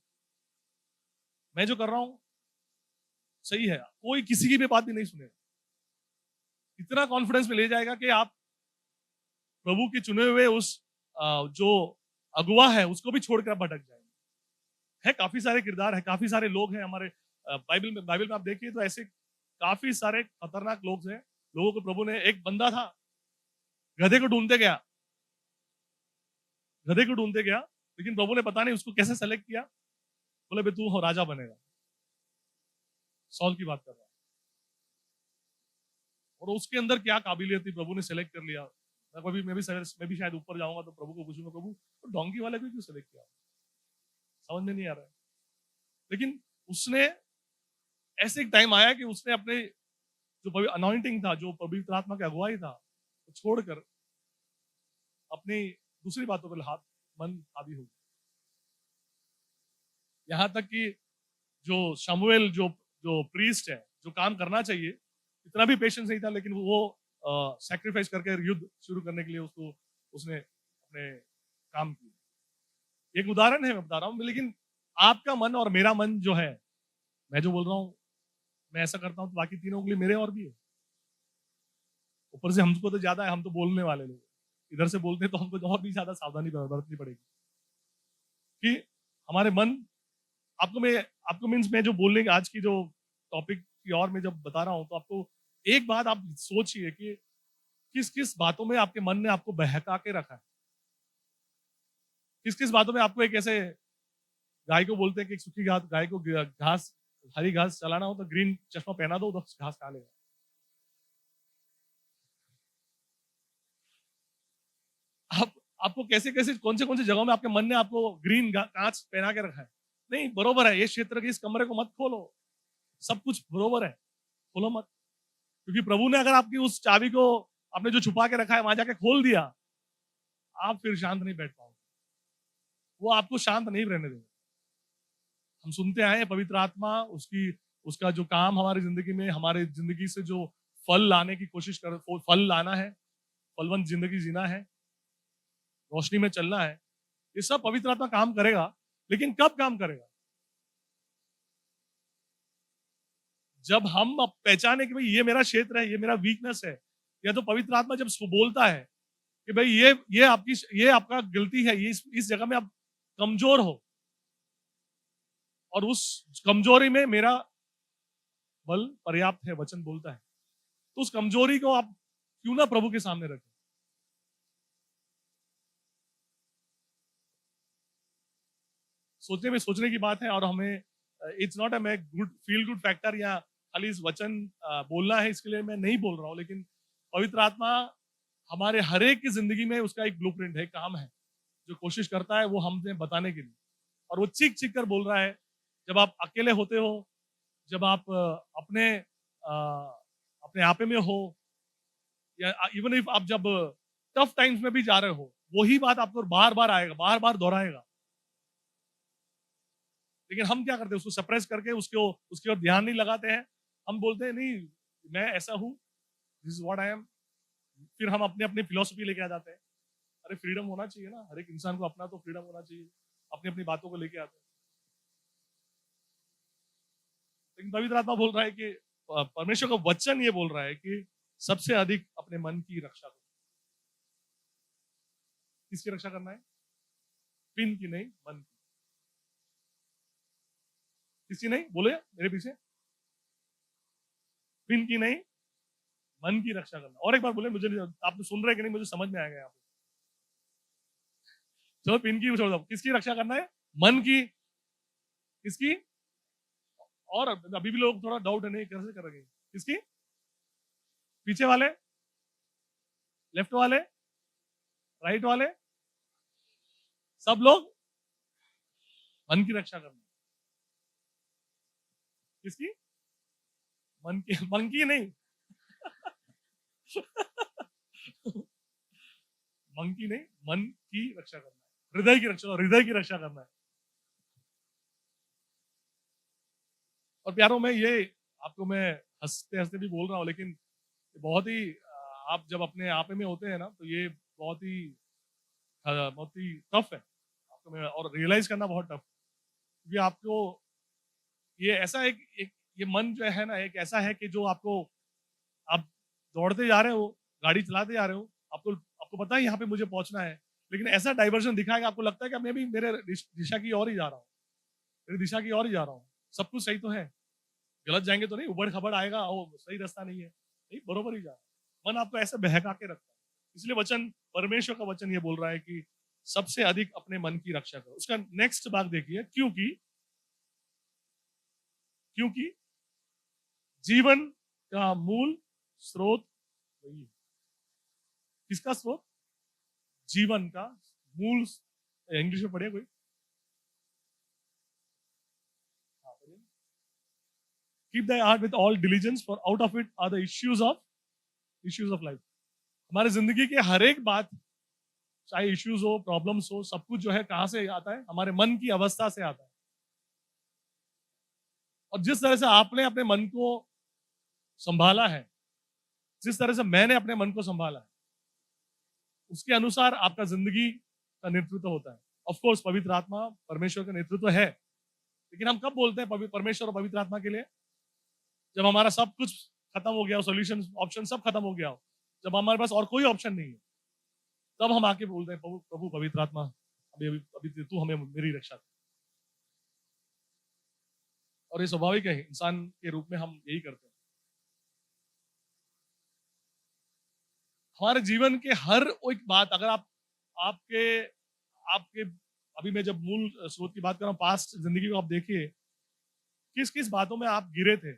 मैं जो कर रहा हूं सही है, कोई किसी की भी बात भी नहीं सुनेगा। इतना कॉन्फिडेंस में ले जाएगा कि आप प्रभु के चुने हुए उस जो अगुवा है उसको भी छोड़कर भटक जाएंगे। है काफी सारे किरदार है, काफी सारे लोग हैं हमारे बाइबल में आप देखिए तो ऐसे काफी सारे खतरनाक लोग हैं, लोगों को प्रभु ने, एक बंदा था गधे को ढूंढते गया, लेकिन प्रभु ने पता नहीं उसको कैसे सेलेक्ट किया, बोले भाई तू राजा बनेगा। सॉल की बात कर रहा है, और उसके अंदर क्या काबिलियत थी, प्रभु ने सेलेक्ट कर लिया। मैं भी शायद ऊपर जाऊंगा तो प्रभु को पूछूंगा, प्रभु तो डोंकी वाले को क्यों सेलेक्ट किया, समझ में नहीं आ रहा है। लेकिन उसने ऐसे एक टाइम आया कि उसने अपने जो अनॉइंटिंग था, जो पवित्र आत्मा की अगुवाई था, तो छोड़कर अपनी दूसरी बातों पर मन हावी हो गया। यहां तक कि जो शमूएल जो जो प्रीस्ट है, जो काम करना चाहिए, इतना भी पेशेंस नहीं था, लेकिन वो सैक्रिफाइस करके युद्ध शुरू करने के लिए उसने अपने काम किया। एक उदाहरण है मैं बता रहा हूं, लेकिन आपका मन और मेरा मन जो है, मैं जो बोल रहा हूं मैं ऐसा करता हूं तो बाकी तीनों के लिए मेरे और भी है। ऊपर से हमको तो ज्यादा है, हम तो बोलने वाले लोग, इधर से बोलते हैं तो हमको और भी ज्यादा सावधानी बरतनी पड़ेगी कि हमारे मन, आपको मीन्स मैं जो बोलने आज की जो टॉपिक की और मैं जब बता रहा हूं तो आपको एक बात आप सोचिए कि किस किस बातों में आपके मन ने आपको बहका के रखा है। किस किस बातों में आपको एक ऐसे, गाय को बोलते हैं कि एक सूखी गाय को घास, हरी घास चलाना हो तो ग्रीन चश्मा पहना दो तो घास खा लेगा। आप आपको कैसे कैसे कौन से जगहों में आपके मन ने आपको ग्रीन कांच पहना के रखा है। नहीं बरोबर है, ये क्षेत्र के इस कमरे को मत खोलो, सब कुछ बरोबर है, खोलो मत। क्योंकि प्रभु ने अगर आपकी उस चाबी को आपने जो छुपा के रखा है वहां जाके खोल दिया, आप फिर शांत नहीं बैठ पाओगे, वो आपको शांत नहीं रहने देगा। हम सुनते आए हैं पवित्र आत्मा उसका जो काम हमारी जिंदगी में, हमारे जिंदगी से जो फल लाने की कोशिश कर, फल लाना है, फलवंत जिंदगी जीना है, रोशनी में चलना है, ये सब पवित्र आत्मा काम करेगा। लेकिन कब काम करेगा? जब हम पहचाने कि भाई ये मेरा क्षेत्र है, ये मेरा वीकनेस है, या तो पवित्र आत्मा जब बोलता है कि भाई ये आपका गलती है, ये इस जगह में आप कमजोर हो, और उस कमजोरी में मेरा बल पर्याप्त है, वचन बोलता है, तो उस कमजोरी को आप क्यों ना प्रभु के सामने रखें। सोचने की बात है, और हमें it's not a good feel good factor या खाली इस वचन बोलना है इसके लिए मैं नहीं बोल रहा हूं, लेकिन पवित्र आत्मा हमारे हर एक की जिंदगी में उसका एक ब्लूप्रिंट है, काम है, जो कोशिश करता है वो हमें बताने के लिए, और वो चीख चीख कर बोल रहा है। जब आप अकेले होते हो, जब आप अपने आपे में हो, या इवन इफ आप जब टफ टाइम्स में भी जा रहे हो, वही बात आपको बार बार आएगा, बार बार दोहराएगा। लेकिन हम क्या करते हैं, उसको सप्रेस करके उसके ओर ध्यान नहीं लगाते हैं। हम बोलते हैं नहीं मैं ऐसा हूं, this is what I am. फिर हम अपनी अपनी फिलोसफी लेके आ जाते हैं, अरे फ्रीडम होना चाहिए ना, हर एक इंसान को अपना तो फ्रीडम होना चाहिए, अपनी अपनी बातों को लेके आते हैं। लेकिन पवित्र आत्मा बोल रहा है कि परमेश्वर का वचन ये बोल रहा है कि सबसे अधिक अपने मन की रक्षा करो। किसकी रक्षा करना है? पिन की नहीं, मन की। किसकी नहीं? बोले मेरे पीछे। पिन की नहीं, मन की रक्षा करना। और एक बार बोले, मुझे आप सुन रहे हैं कि नहीं, मुझे समझ में आएगा यहाँ पे। चलो पिन की छोड़ दो, किसकी रक्षा करना है? मन की। किसकी? और अभी भी लोग थोड़ा डाउट है, नहीं कैसे करेंगे? किसकी? पीछे वाले, लेफ्ट वाले, राइट वाले, सब लोग मन की रक्षा करना। किसकी? मन की। मन की नहीं। मन की नहीं, मन की रक्षा करना है, हृदय की रक्षा, हृदय की रक्षा करना है। और प्यारों में ये आपको मैं हंसते हंसते भी बोल रहा हूँ, लेकिन बहुत ही आप जब अपने आप में होते हैं ना, तो ये बहुत ही टफ है आपको में, और रियलाइज करना बहुत टफ, क्योंकि आपको ये ऐसा एक ये मन जो है ना, एक ऐसा है कि जो आपको, आप दौड़ते जा रहे हो, गाड़ी चलाते जा रहे हो, आपको आपको पता है यहाँ पे मुझे पहुंचना है, लेकिन ऐसा डाइवर्जन दिखाएगा, आपको लगता है कि मैं भी मेरे दिशा की ओर ही जा रहा हूँ, मेरी दिशा की ओर ही जा रहा हूँ, सब कुछ सही तो है, गलत जाएंगे तो नहीं, उबड़ खबड़ आएगा, ओ सही रास्ता नहीं है, नहीं बरोबर ही जा रहा है। मन आपको ऐसे बहका के रखता है। इसलिए वचन, परमेश्वर का वचन ये बोल रहा है कि सबसे अधिक अपने मन की रक्षा करो। उसका नेक्स्ट भाग देखिए, क्योंकि क्योंकि जीवन का मूल स्रोत वही है। किसका स्रोत? जीवन का मूल। इंग्लिश में पढ़िए कोई। Keep the heart with all diligence, for out of it are the issues of life. हमारे जिंदगी के हर एक बात, चाहे इश्यूज हो, प्रॉब्लम्स हो, सब कुछ जो है कहां से आता है? हमारे मन की अवस्था से आता है। और जिस तरह से आपने अपने मन को संभाला है, जिस तरह से मैंने अपने मन को संभाला है, उसके अनुसार आपका जिंदगी का नेतृत्व होता है। ऑफ कोर्स पवित्र आत्मा परमेश्वर का नेतृत्व है, लेकिन हम कब बोलते हैं परमेश्वर और पवित्र आत्मा के लिए? जब हमारा सब कुछ खत्म हो गया हो, सोल्यूशन ऑप्शन सब खत्म हो गया हो, जब हमारे पास और कोई ऑप्शन नहीं है, तब हम आके बोलते हैं प्रभु प्रभु पवित्र आत्मा, अभी अभी अभी तू हमें मेरी रक्षा कर। और ये स्वाभाविक है, इंसान के रूप में हम यही करते हैं। हमारे जीवन के हर एक बात, अगर आपके आपके अभी मैं जब मूल स्रोत की बात कर रहा हूँ, पास्ट जिंदगी को आप देखिए, किस किस बातों में आप गिरे थे,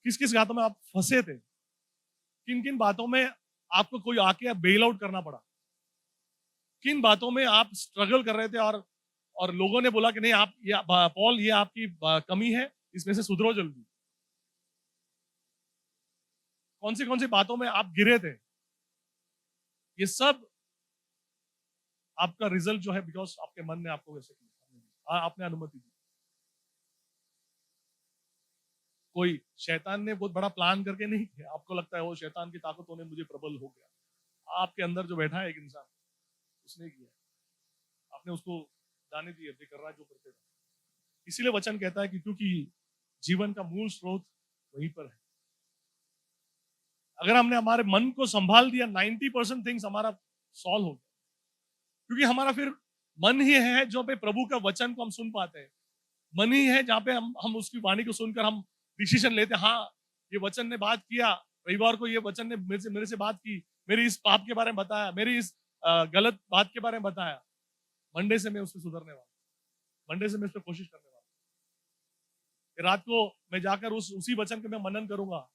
किस किस बातों में आप फंसे थे, किन किन बातों में आपको कोई आके बेल आउट करना पड़ा, किन बातों में आप स्ट्रगल कर रहे थे, और लोगों ने बोला कि नहीं, आप ये पॉल, ये आपकी कमी है, इसमें से सुधरो जल्दी। कौन सी बातों में आप गिरे थे, ये सब आपका रिजल्ट जो है, बिकॉज आपके मन ने आपको वैसे किया, आपने अनुमति दी। कोई शैतान ने बहुत बड़ा प्लान करके नहीं किया, आपको लगता है वो शैतान की ताकतों ने मुझे प्रबल हो गया, आपके अंदर जो बैठा है एक इंसान, उसने किया, आपने उसको जाने दिया, कर रहा है जो करते रहा। इसीलिए वचन कहता है कि क्योंकि जीवन का मूल स्रोत वहीं पर है। अगर हमने हमारे मन को संभाल दिया, 90% थिंग्स हमारा सॉल्व हो गया, क्योंकि हमारा फिर मन ही है जो पे प्रभु का वचन को हम सुन पाते हैं, मन ही है जहाँ पे हम उसकी वाणी को सुनकर हम डिसीजन लेते हैं। हाँ, ये वचन ने बात किया, रविवार को ये वचन ने मेरे से बात की, मेरी इस पाप के बारे में बताया, मेरी इस गलत बात के बारे में बताया, मंडे से मैं उससे सुधरने वाला, मंडे से मैं उस पर कोशिश करने वाला, रात को मैं जाकर उसी वचन के मैं मनन करूंगा।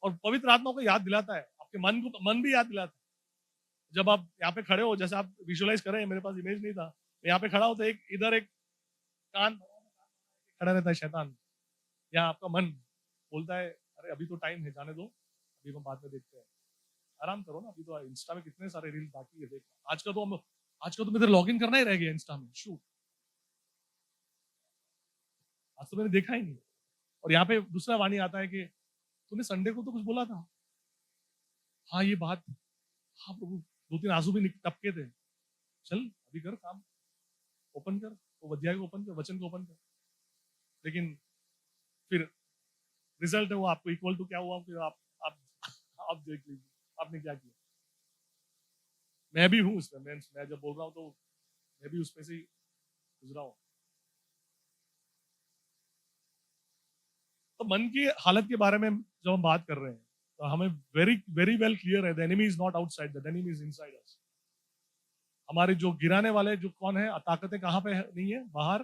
और पवित्र आत्मा को याद दिलाता है, आपके मन को, मन भी याद दिलाता है। जब आप यहाँ पे खड़े हो, जैसे आप विजुअलाइज कर रहे हैं, मेरे पास इमेज नहीं था, मैं यहाँ पे खड़ा हूं तो एक इधर एक कान खड़ा रहता है शैतान, या आपका मन बोलता है अरे अभी तो टाइम है, जाने दो, अभी हम बाद में देखते हैं, आराम करो ना, अभी तो इंस्टा में कितने सारे रील बाकी है देखना, आज का तो मेरे लॉग इन करना ही रह गया इंस्टा में, शू, आज तो मैंने देखा ही नहीं। और यहाँ पे दूसरा वाणी आता है कि तूने संडे को तो कुछ बोला था, हाँ ये बात, हाँ प्रभु, 2-3 आंसू भी टपके थे, चल अभी कर काम, ओपन कर वो अध्याय को, ओपन कर वचन को, ओपन कर। लेकिन फिर रिजल्ट है वो आपको इक्वल टू क्या हुआ, फिर आप आप देख लीजिए आपने क्या किया। मैं भी हूँ उसमें, मैं जब बोल रहा हूँ तो मैं भी उसमें से ही गुजरा हूँ। तो मन की हालत के बारे में जब हम बात कर रहे हैं तो हमें वेरी वेरी वेल क्लियर है, the enemy is not outside, the enemy is inside us. हमारे जो गिराने वाले जो कौन है, ताकतें कहाँ पे है? नहीं है बाहर,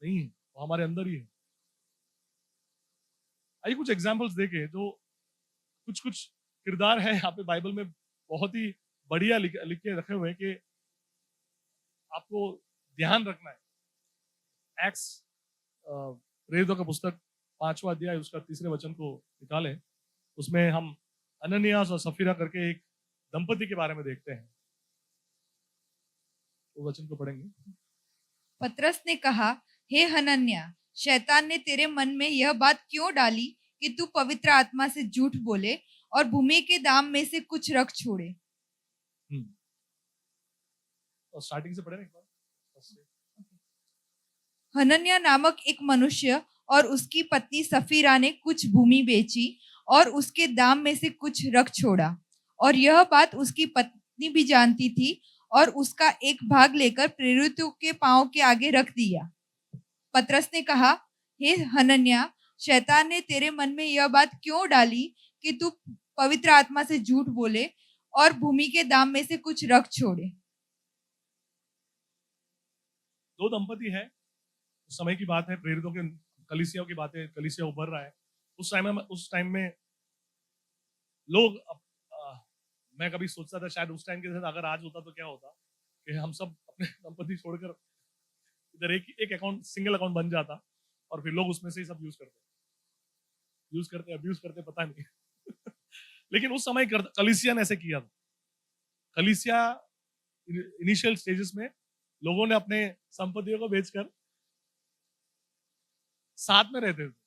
नहीं है, वो हमारे अंदर ही है। आइए कुछ एग्जाम्पल्स देखे, जो कुछ कुछ किरदार है यहाँ पे बाइबल में बहुत ही बढ़िया लिख के रखे हुए हैं कि आपको ध्यान रखना है। एक्स प्रेरितों का पुस्तक 5वां अध्याय उसका 3 वचन को निकालें, उसमें हम अननियास और सफीरा करके एक दंपति के बारे में देखते हैं। वो वचन को पढ़ेंगे। पतरस ने कहा, हे हनन्याह, शैतान ने तेरे मन में यह बात क्यों डाली कि तू पवित्र आत्मा से झूठ बोले और भूमि के दाम में से कुछ रख छोड़े। और स्टार्टिंग से पढ़े ना एक बार। हनन्याह नामक एक मनुष्य और उसकी पत्नी सफीरा ने कुछ भूमि बेची और उसके दाम में से कुछ रख छोड़ा, और यह बात उसकी पत्नी भी जानती थी, और उसका एक भाग लेकर प्रेरितों के पांव के आगे रख दिया। पतरस ने कहा, हे हनन्याह, शैतान ने तेरे मन में यह बात क्यों डाली कि तू पवित्र आत्मा से झूठ बोले और भूमि के दाम में से कुछ रख छोड़े। दो दंपति है, उस समय की बात है, प्रेरितों के कलीसियाओं की बात है, कलीसिया उभर रहा है। उस टाइम में लोग मैं कभी सोचता था शायद उस टाइम के साथ अगर आज होता तो क्या होता कि हम सब अपने दंपति छोड़कर इधर एक अकाउंट, सिंगल अकाउंट बन जाता और फिर लोग उसमें से ही सब यूज करते अब्यूज करते पता नहीं लेकिन उस समय कलीसिया ने ऐसे किया था। कलीसिया इनिशियल स्टेजेस में लोगों ने अपने संपत्तियों को बेचकर साथ में रहते थे।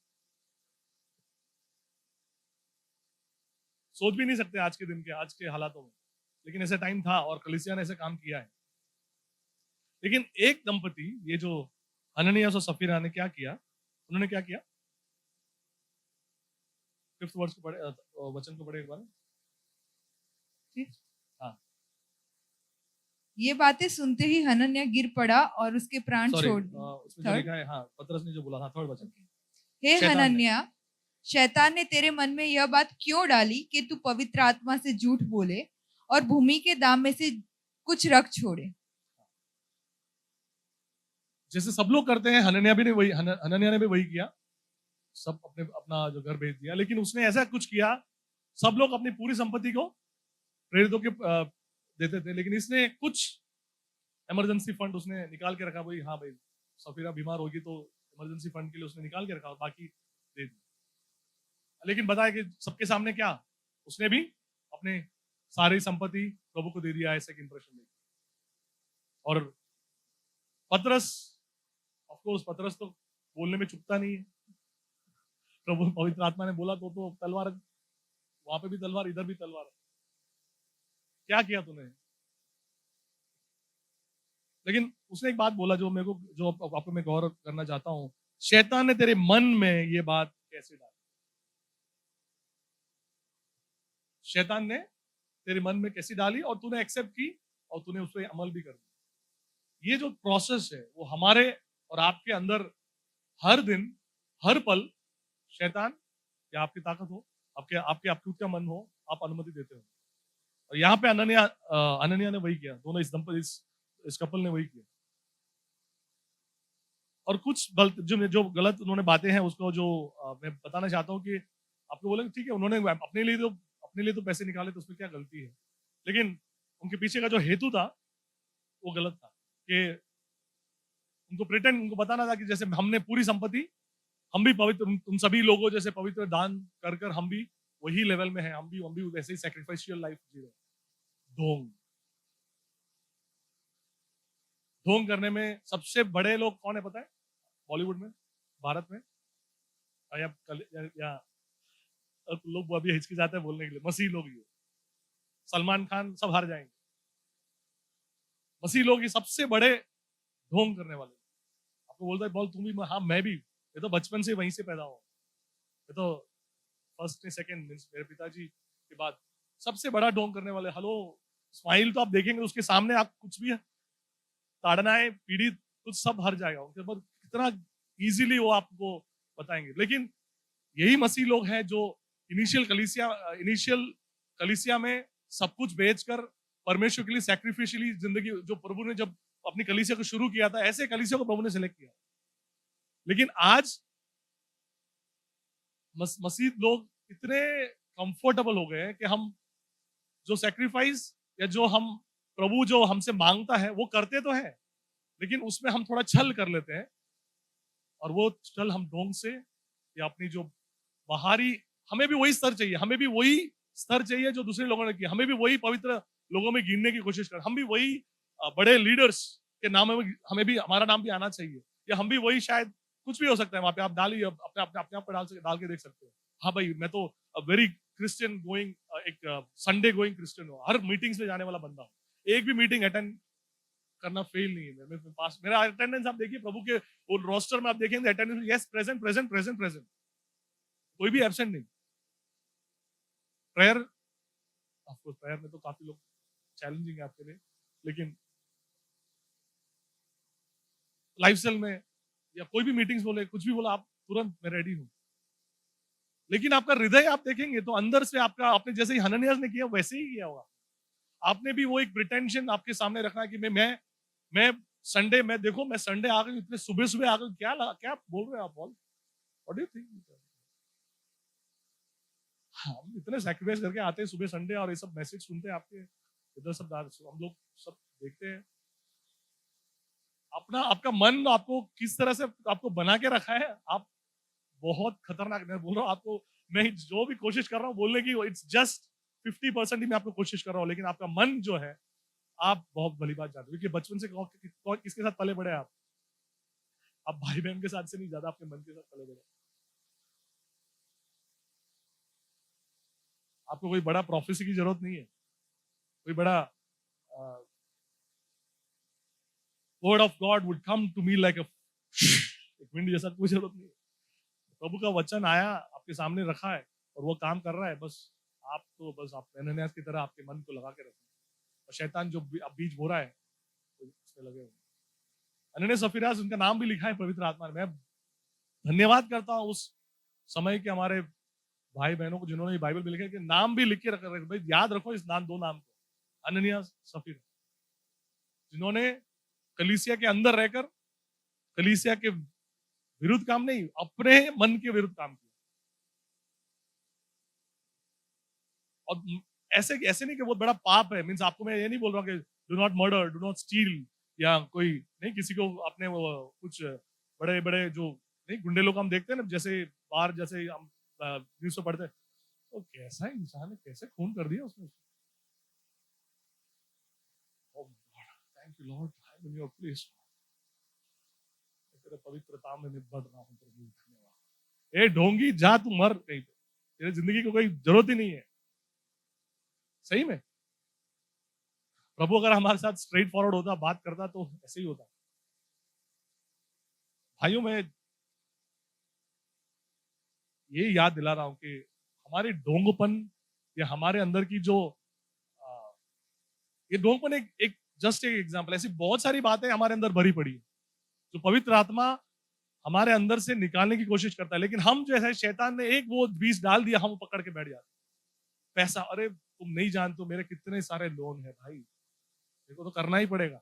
सोच भी नहीं सकते आज के दिन के, आज के हालातों में, लेकिन ऐसा टाइम था और कलीसिया ने ऐसे काम किया है। लेकिन एक दंपति, ये जो हननियास और सफीरा ने क्या किया, उन्होंने क्या किया, 5th वर्ष को पढ़े, वचन को पढ़े एक बार। हाँ, ये बातें सुनते ही हनन्याह गिर पड़ा और उसके प्राण छोड़ दिए। उसमें जो लिखा है, हाँ पतरस ने जो बोला था, 3rd वचन। हे हनन्याह, शैतान ने तेरे मन में यह बात क्यों डाली कि तू पवित्र आत्मा से झूठ बोले और भूमि के दाम में से कुछ रख छोड़े। जैसे सब लोग करते हैं, हनन्याह ने भी वही किया, सब अपना जो घर बेच दिया। लेकिन उसने ऐसा कुछ किया, सब लोग अपनी पूरी संपत्ति को प्रेरितों के देते थे, लेकिन इसने कुछ इमरजेंसी फंड उसने निकाल के रखा। भाई हाँ भाई, सफीरा बीमार होगी तो इमरजेंसी फंड के लिए उसने निकाल के रखा और बाकी दे दिया। लेकिन बताया कि सबके सामने क्या, उसने भी अपने सारी संपत्ति प्रभु को दे दिया, ऐसे इंप्रेशन दे। और पतरस, ऑफ कोर्स पतरस तो बोलने में चुकता नहीं है। प्रभु पवित्र आत्मा ने बोला तो तलवार, वहां पे भी तलवार, इधर भी तलवार। क्या किया तूने? लेकिन उसने एक बात बोला जो मेरे को, जो आपको मैं गौर करना चाहता हूं, शैतान ने तेरे मन में ये बात कैसे डाली? शैतान ने तेरे मन में कैसी डाली और तूने एक्सेप्ट की और तूने उस पर अमल भी कर दिया। ये जो प्रोसेस है वो हमारे और आपके अंदर हर दिन, हर पल शैतान या आपकी ताकत हो, आपके आपके खुद का मन हो, आप अनुमति देते हो। और यहाँ पे अनन्या ने वही किया, दोनों इस दंपति, इस कपल ने वही किया। और कुछ गलत, जो गलत उन्होंने बातें हैं उसको जो मैं बताना चाहता हूँ कि आपको बोलेंगे ठीक है, उन्होंने अपने लिए तो पैसे निकाले तो उसमें क्या गलती है, लेकिन उनके पीछे का जो हेतु था वो गलत था कि उनको बताना था कि जैसे हमने पूरी संपत्ति, हम भी पवित्र, तुम सभी लोगों जैसे पवित्र दान कर कर हम भी वही लेवल में हैं, हम भी वैसे ही सैक्रिफाइशियल लाइफ जी रहे। ढोंग करने में सबसे बड़े लोग कौन है पता है? बॉलीवुड में, भारत में, या लोग अभी हिचकिचाते हैं बोलने के लिए, मसीह लोग ही। सलमान खान सब हार जाएंगे। मसीह लोग ये सबसे बड़े ढोंग करने वाले। आपको बोलता है बोल तुम भी, हाँ मैं भी, ये तो बचपन से वहीं से पैदा हुआ, ये तो फर्स्ट सेकंड मींस मेरे पिताजी के बाद सबसे बड़ा ढोंग करने वाले। हेलो स्माइल तो आप देखेंगे उसके सामने, आप कुछ भी ताड़ना है पीढ़ी कुछ सब हर जाएगा उनके बाद, कितना इजीली वो आपको बताएंगे। लेकिन यही मसीह लोग हैं जो इनिशियल कलीसिया में सब कुछ बेचकर परमेश्वर के लिए सैक्रिफिशियली जिंदगी, जो प्रभु ने जब अपनी कलीसिया को शुरू किया था, ऐसे कलीसिया को प्रभु ने सिलेक्ट किया। लेकिन आज मसीह लोग इतने कंफर्टेबल हो गए हैं कि हम जो सैक्रिफाइस या जो हम प्रभु जो हमसे मांगता है वो करते तो है, लेकिन उसमें हम थोड़ा छल कर लेते हैं, और वो छल हम ढोंग से या अपनी जो बाहरी, हमें भी वही स्तर चाहिए, हमें भी वही स्तर चाहिए जो दूसरे लोगों ने किया, हमें भी वही पवित्र लोगों में गिनने की कोशिश कर, हम भी वही बड़े लीडर्स के नाम में हमें भी हमारा नाम भी आना चाहिए, या हम भी वही, शायद कुछ भी हो सकता है वहां पे, आप डालिए अपने अपने अपने आप पे डाल के देख सकते हो। हाँ भाई मैं तो वेरी क्रिश्चियन गोइंग, एक संडे गोइंग क्रिश्चियन हूँ, हर मीटिंग्स में जाने वाला बंदा हूँ, एक भी मीटिंग अटेंड करना फेल नहीं है मेरे पास। मेरा अटेंडेंस आप देखिए प्रभु के वो रोस्टर में, आप देखेंगे attendance yes present present present present, कोई भी एब्सेंट नहीं। प्रेयर, ऑफ कोर्स प्रेयर में तो काफी लोग चैलेंजिंग है आपके लिए, लेकिन लाइफ स्टाइल में या कोई भी मीटिंग्स बोले कुछ भी बोला, आप तुरंत मैं रेडी हूं। लेकिन आपका हृदय आप देखेंगे तो अंदर से आपका, आपने जैसे ही हनन्यास ने किया वैसे ही किया होगा। आपने भी वो एक प्रिटेंशन आपके सामने रखना है कि मैं संडे में, देखो मैं संडे आ गई, इतने सुबह सुबह आ गई, क्या बोल रहे हो आप, बोल व्हाट डू यू थिंक। हम इतने सैक्रिफाइस करके आते हैं सुबह संडे, और ये सब मैसेज सुनते हैं आपके इधर सब, हम लोग सब देखते हैं। अपना आपका मन आपको किस तरह से आपको बना के रखा है, आप बहुत खतरनाक, मैं बोल रहा हूँ आपको, मैं जो भी कोशिश कर रहा हूँ बोलने की, इट्स जस्ट 50% ही मैं आपको कोशिश कर रहा हूँ, लेकिन आपका मन जो है, आप बहुत भली बात जानते हो, क्योंकि बचपन से किसके साथ पले बड़े आप भाई बहन के साथ से नहीं, ज्यादा अपने मन के साथ पले बड़े। आपको कोई बड़ा प्रोफेसी की जरूरत नहीं है, कोई बड़ा word of God would come to me like एक विंड जैसा, कोई जरूरत नहीं है। प्रभु का वचन आया आपके सामने रखा है और वो काम कर रहा है, बस आप तो बस आप एननियास की तरह आपके मन को लगा के रखें, और शैतान जो अब बीज बो रहा है तो उसमें लगे हुए। अननियास सफीरा उनका नाम भी लिखा है पवित्र आत्मा ने। मैं धन्यवाद करता हूँ उस समय के हमारे भाई बहनों को जिन्होंने बाइबल में लिखा है, कि नाम भी लिख के रख भाई, याद रखो इस नाम, दो नाम को, अननियास सफीरा, जिन्होंने कलीसिया के अंदर रहकर कलीसिया के विरुद्ध काम नहीं, अपने मन के विरुद्ध काम किया। और ऐसे ऐसे नहीं कि बहुत बड़ा पाप है, मीन्स आपको मैं ये नहीं बोल रहा कि do not murder, do not steel, या कोई नहीं किसी को अपने वो कुछ बड़े बड़े जो नहीं गुंडे लोग हम देखते हैं ना, जैसे बाहर जैसे हम न्यूज में पढ़ते हैं, तो कैसा इंसान है, कैसे खून कर दिया उसने। Thank you Lord, I am in your place, तेरे पवित्रता में मैं बढ़ रहा हूं प्रभु, धन्यवाद। ए ढोंगी जा तू मर कहीं पे, तेरे जिंदगी को कोई जरूरत ही नहीं है। सही में प्रभु अगर हमारे साथ स्ट्रेट फॉरवर्ड होता, बात करता, तो ऐसे ही होता। भाइयों मैं ये याद दिला रहा हूं कि हमारे ढोंगपन या हमारे अंदर की जो ये ढोंगपन एक जस्ट एक एग्जांपल, ऐसी बहुत सारी बातें हमारे अंदर भरी पड़ी है जो पवित्र आत्मा हमारे अंदर से निकालने की कोशिश करता है, लेकिन हम जो है शैतान ने एक वो बीज डाल दिया, हम पकड़ के बैठ जाते। पैसा, अरे तुम नहीं जानते मेरे कितने सारे लोन है भाई, मेरे को तो करना ही पड़ेगा,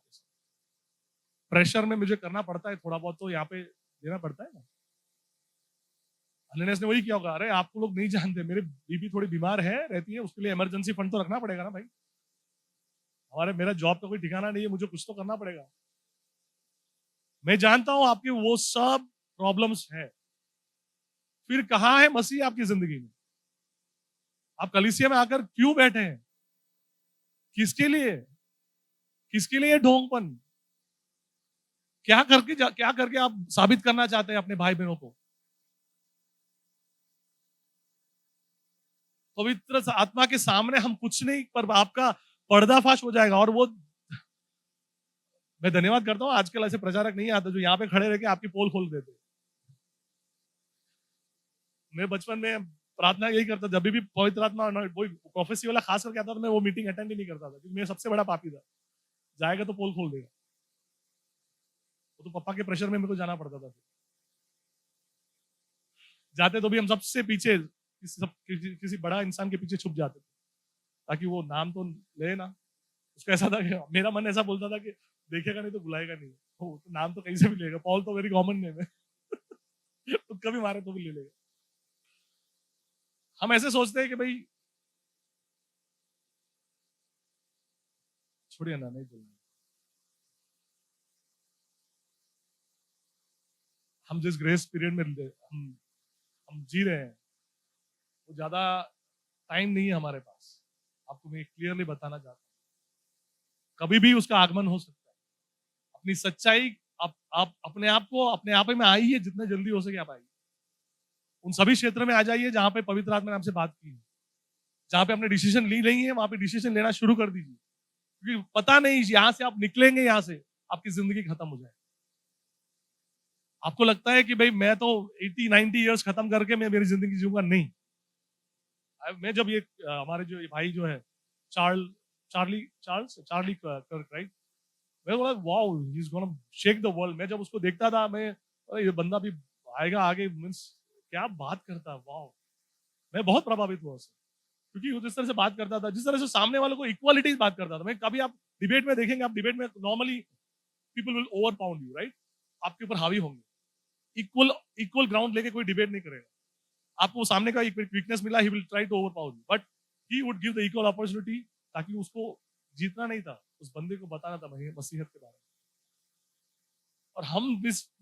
प्रेशर में मुझे करना पड़ता है, थोड़ा बहुत तो यहाँ पे देना पड़ता है ना। अनन्यास ने वही किया होगा, अरे आपको लोग नहीं जानते मेरे बीबी थोड़ी बीमार है रहती है, उसके लिए इमरजेंसी फंड तो रखना पड़ेगा ना भाई, हमारे मेरा जॉब का कोई ठिकाना नहीं है, मुझे कुछ तो करना पड़ेगा। मैं जानता हूं आपकी वो सब प्रॉब्लम्स है, फिर कहां है मसीह आपकी जिंदगी में? आप कलीसिया में आकर क्यों बैठे हैं? किसके लिए? किसके लिए ढोंगपन? क्या करके आप साबित करना चाहते हैं अपने भाई बहनों को? पवित्र आत्मा के सामने हम कुछ नहीं, पर आपका पर्दाफाश हो जाएगा। और वो मैं धन्यवाद करता हूँ, आजकल ऐसे प्रचारक नहीं आते जो यहाँ पे खड़े रह के आपकी पोल खोल देते। मैं बचपन में प्रार्थना यही करता, जब भी पवित्र आत्मा कोई प्रोफेसी वाला खास करके आता था, मैं वो मीटिंग अटेंड ही नहीं करता था, क्योंकि मैं सबसे बड़ा पापी था। जाएगा तो पोल खोल देगा। तो पापा के प्रेशर में मेरे को जाना पड़ता था। जाते तो भी हम सबसे पीछे किसी बड़ा इंसान के पीछे छुप जाते थे, ताकि वो नाम तो ले ना। उसका ऐसा था कि मेरा मन ऐसा बोलता था कि देखेगा नहीं तो बुलाएगा नहीं, तो नाम तो कहीं से भी लेगा। पॉल तो वेरी कॉमन नेम है। तो कभी मारे तो भी ले लेगा। हम ऐसे सोचते हैं कि भाई छोड़िए ना, नहीं बोलना। हम जिस ग्रेस पीरियड में हम जी रहे हैं, वो ज्यादा टाइम नहीं है हमारे पास। आपको मैं क्लियरली बताना चाहता हूँ, कभी भी उसका आगमन हो सकता है। अपनी सच्चाई आप अपने आप को अपने आप में आइए, जितना जल्दी हो सके आप आइए। उन सभी क्षेत्र में आ जाइए जहां पे पवित्र आत्मा ने आपसे बात की है, जहां पे आपने डिसीजन ली नहीं है, वहां पे डिसीजन लेना शुरू कर दीजिए। क्योंकि पता नहीं यहां से आप निकलेंगे, यहां से आपकी जिंदगी खत्म हो जाए। आपको लगता है कि भाई मैं तो 80-90 इयर्स खत्म करके मैं मेरी जिंदगी जीऊंगा, नहीं। मैं जब ये हमारे जो ये भाई जो है चार्ली कर्क, राइट, मैं बोला wow, he is gonna shake the world. मैं जब उसको देखता था, मैं अरे ये बंदा भी आएगा आगे, मींस क्या बात करता है, वाओ। मैं बहुत प्रभावित हुआ उससे, क्योंकि वो जिस तरह से बात करता था, जिस तरह से सामने वालों को इक्वालिटी बात करता था। मैं कभी आप डिबेट में देखेंगे, आप डिबेट में normally people will over pound you, right, आपके ऊपर हावी होंगे। इक्वल इक्वल ग्राउंड लेके कोई डिबेट नहीं करेगा। आपको सामने का एक वीकनेस मिला, he will try to overpower you, but he would give the equal opportunity, ताकि उसको जीतना नहीं था, उस बंदे को बताना था मसीहत के बारे में। और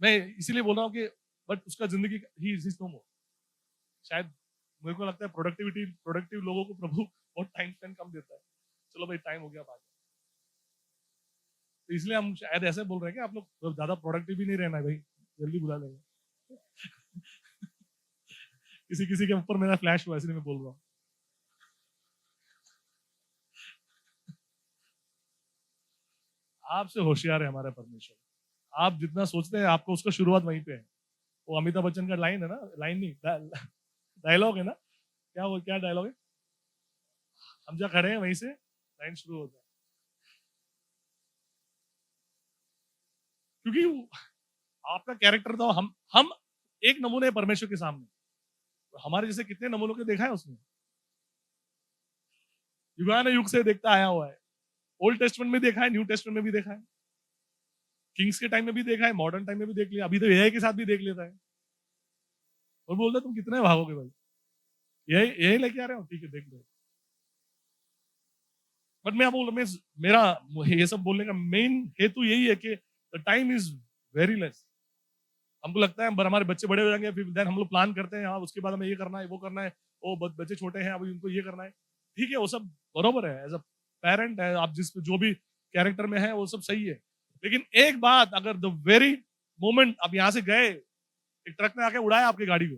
मैं इसीलिए बोल रहा हूँ कि बट उसका जिंदगी ही इज नो मोर। शायद मेरे को लगता है प्रोडक्टिव लोगों को प्रभु बहुत टाइम स्पेंड कम देता है। चलो भाई टाइम हो गया, बात। तो इसलिए हम शायद ऐसे बोल रहे हैं कि आप लोग ज्यादा प्रोडक्टिव भी नहीं रहना है भाई, जल्दी बुला लेंगे। किसी किसी के ऊपर मेरा फ्लैश हुआ, इसलिए मैं बोल रहा हूँ। आपसे होशियार है हमारा परमेश्वर। आप जितना सोचते हैं, आपको उसका शुरुआत वहीं पे है। वो अमिताभ बच्चन का लाइन है ना, लाइन नहीं, डायलॉग है ना, क्या डायलॉग है, हम जहाँ खड़े हैं वहीं से लाइन शुरू होता है। क्योंकि आपका कैरेक्टर तो हम एक नमूने परमेश्वर के सामने, तो हमारे जैसे कितने नमूनों के देखा है उसने। युगान युग से देखता आया हुआ है। ओल्ड टेस्टमेंट में देखा है, न्यू टेस्टमेंट में भी देखा है, किंग्स के टाइम में भी देखा है, मॉडर्न टाइम में भी देख लिया, अभी तो एआई के साथ भी देख लेता है। और बोलता है तुम कितने भागोगे भाई, यही लेके आ रहे हो, ठीक है देख लो। बट मैं मेरा ये सब बोलने का मेन हेतु यही है कि the time is very less. हमको लगता है हमारे बच्चे बड़े हो जाएंगे, फिर देन हम लोग प्लान करते हैं, हाँ उसके बाद हमें ये करना है, वो करना है, वो बच्चे छोटे हैं अभी उनको ये करना है। ठीक है, वो सब बरोबर है, एज अ पेरेंट है, आप जो भी कैरेक्टर में है वो सब सही है। लेकिन एक बात, अगर द वेरी मोमेंट आप यहां से गए, एक ट्रक ने आके उड़ाया आपकी गाड़ी को,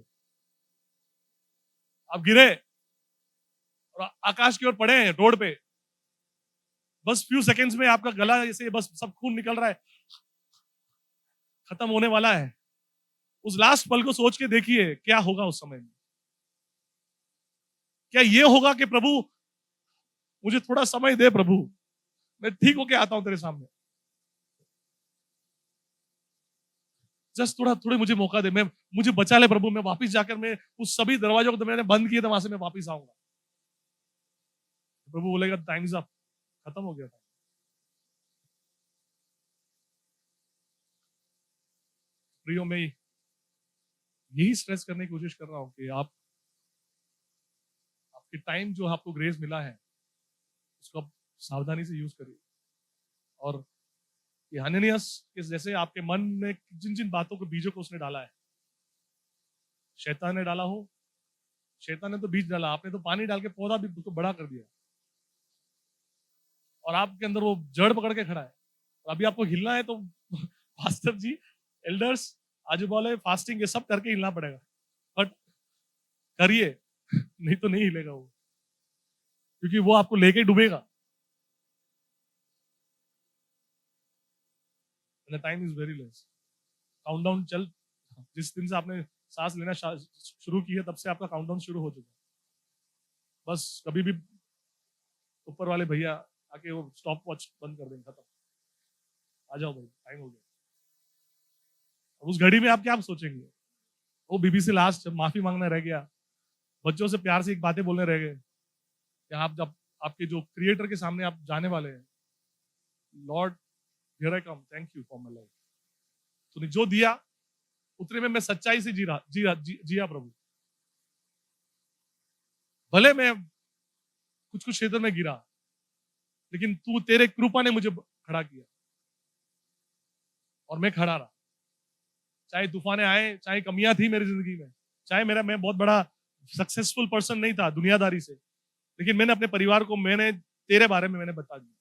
आप गिरे और आकाश की ओर पड़े हैं रोड पे, बस फ्यू सेकेंड्स में आपका गला ऐसे बस सब खून निकल रहा है, खत्म होने वाला है। उस लास्ट पल को सोच के देखिए क्या होगा उस समय में। क्या ये होगा कि प्रभु मुझे थोड़ा समय दे, प्रभु मैं ठीक होके आता हूं तेरे सामने, जस्ट थोड़े मुझे मौका दे, मुझे बचा ले प्रभु, मैं वापस जाकर मैं उस सभी दरवाजों को तो मैंने बंद किए थे, वहां से मैं वापस आऊंगा। प्रभु बोलेगा टाइम इज अप, खत्म हो गया था। प्रियो, मैं यही स्ट्रेस करने की कोशिश कर रहा हूं कि आपके टाइम जो आपको ग्रेस मिला है, उसको आप सावधानी से यूज करिए। और ये हननियस के जैसे आपके मन में जिन जिन बातों को बीजों को उसने डाला है, शैतान ने डाला हो, शैतान ने तो बीज डाला, आपने तो पानी डाल के पौधा भी उसको बड़ा कर दिया, और आपके अंदर वो जड़ पकड़ के खड़ा है। और अभी आपको हिलना है तो पास्टर जी, एल्डर्स, आजू बाजू फास्टिंग, ये सब करके हिलना पड़ेगा। बट करिए, नहीं तो नहीं हिलेगा वो। क्योंकि वो आपको लेके डूबेगा। Time is very less. Countdown चल, जिस दिन से आपने सांस लेना शुरू की है तब से आपका काउंटडाउन शुरू हो चुका है। बस कभी भी ऊपर वाले भैया आके वो स्टॉप वॉच बंद कर देंगे, खत्म, आ जाओ भाई टाइम हो गया। अब उस घड़ी में आप क्या सोचेंगे? वो बीबी से लास्ट माफी मांगना रह गया, बच्चों से प्यार से एक बातें बोलने रह गए, कि आप जब आपके जो क्रिएटर के सामने आप जाने वाले हैं, Lord here I come, thank you for my life. तूने जो दिया उतने में मैं सच्चाई से जिया प्रभु। भले मैं कुछ कुछ क्षेत्र में गिरा, लेकिन तू, तेरे कृपा ने मुझे खड़ा किया और मैं खड़ा रहा। चाहे तूफाने आए, चाहे कमियां थी मेरी जिंदगी में, चाहे मैं बहुत बड़ा सक्सेसफुल पर्सन नहीं था दुनियादारी से, लेकिन मैंने अपने परिवार को, मैंने तेरे बारे में मैंने बता दिया।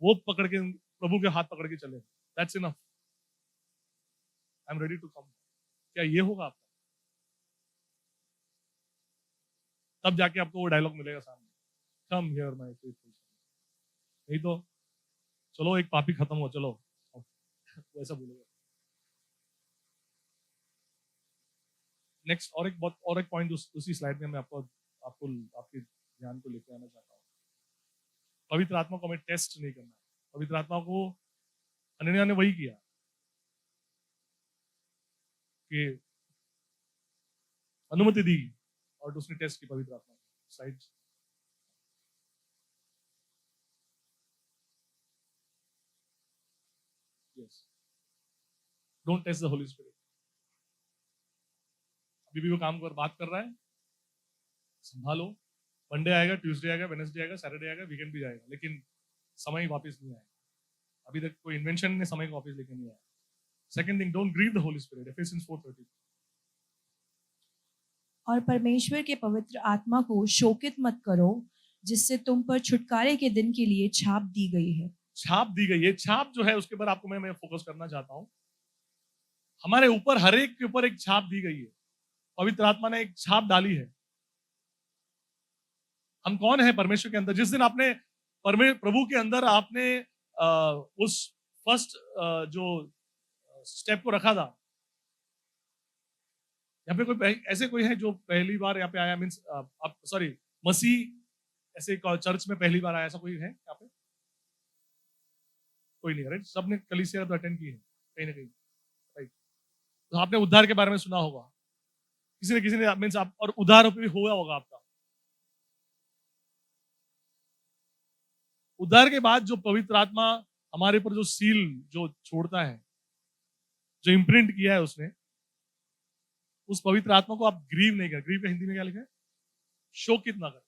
वो पकड़ के, प्रभु के हाथ पकड़ के चले, that's enough, I am ready to come. क्या ये होगा आपका? तब जाके आपको वो डायलॉग मिलेगा सामने, कम हियर माय फेथफुल। नहीं तो चलो एक पापी खत्म हो, चलो वैसा बोलेगा। नेक्स्ट और एक पॉइंट उसी स्लाइड में मैं आपको आपके ध्यान को लेकर आना चाहता हूँ। पवित्र आत्मा को हमें टेस्ट नहीं करना है। पवित्र आत्मा को हनन्याह ने वही किया कि अनुमति दी और उसने टेस्ट की पवित्र आत्मा। Side yes, don't test the Holi Spirit. अभी भी वो काम कर बात कर रहा है, संभालो। मंडे आएगा, ट्यूसडे आएगा, वेडनेसडे आएगा, सैटरडे आएगा, वीकेंड भी जाएगा, लेकिन समय वापस नहीं आएगा। अभी तक कोई इन्वेंशन ने समय को वापस लेके नहीं आया। Second thing, don't grieve the Holi spirit, Ephesians 4:30। और परमेश्वर के पवित्र आत्मा को शोकित मत करो, जिससे तुम पर छुटकारे के दिन के लिए छाप दी गई है। छाप दी गई है। छाप जो है उसके ऊपर आपको मैं फोकस करना चाहता हूं। हमारे ऊपर, हर एक के ऊपर एक छाप दी गई है। पवित्र आत्मा ने एक छाप डाली है। हम कौन है परमेश्वर के अंदर? जिस दिन आपने प्रभु के अंदर आपने उस फर्स्ट जो स्टेप को रखा था, यहाँ पे कोई ऐसे कोई है जो पहली बार यहाँ पे आया, मीन्स सॉरी, मसीह ऐसे चर्च में पहली बार आया, ऐसा कोई है यहाँ पे? कोई नहीं, राइट? सबने कलीसिया तो अटेंड की है कहीं ना कहीं, राइट? तो आपने उद्धार के बारे में सुना होगा, किसी ने मीन्स आप, और उद्धार भी हुआ होगा आपका। उद्धार के बाद जो पवित्र आत्मा हमारे ऊपर जो सील जो छोड़ता है, जो इम्प्रिंट किया है उसने, उस पवित्र आत्मा को आप ग्रीव नहीं कर। ग्रीव का हिंदी में क्या लिखा है? शोकित ना कर,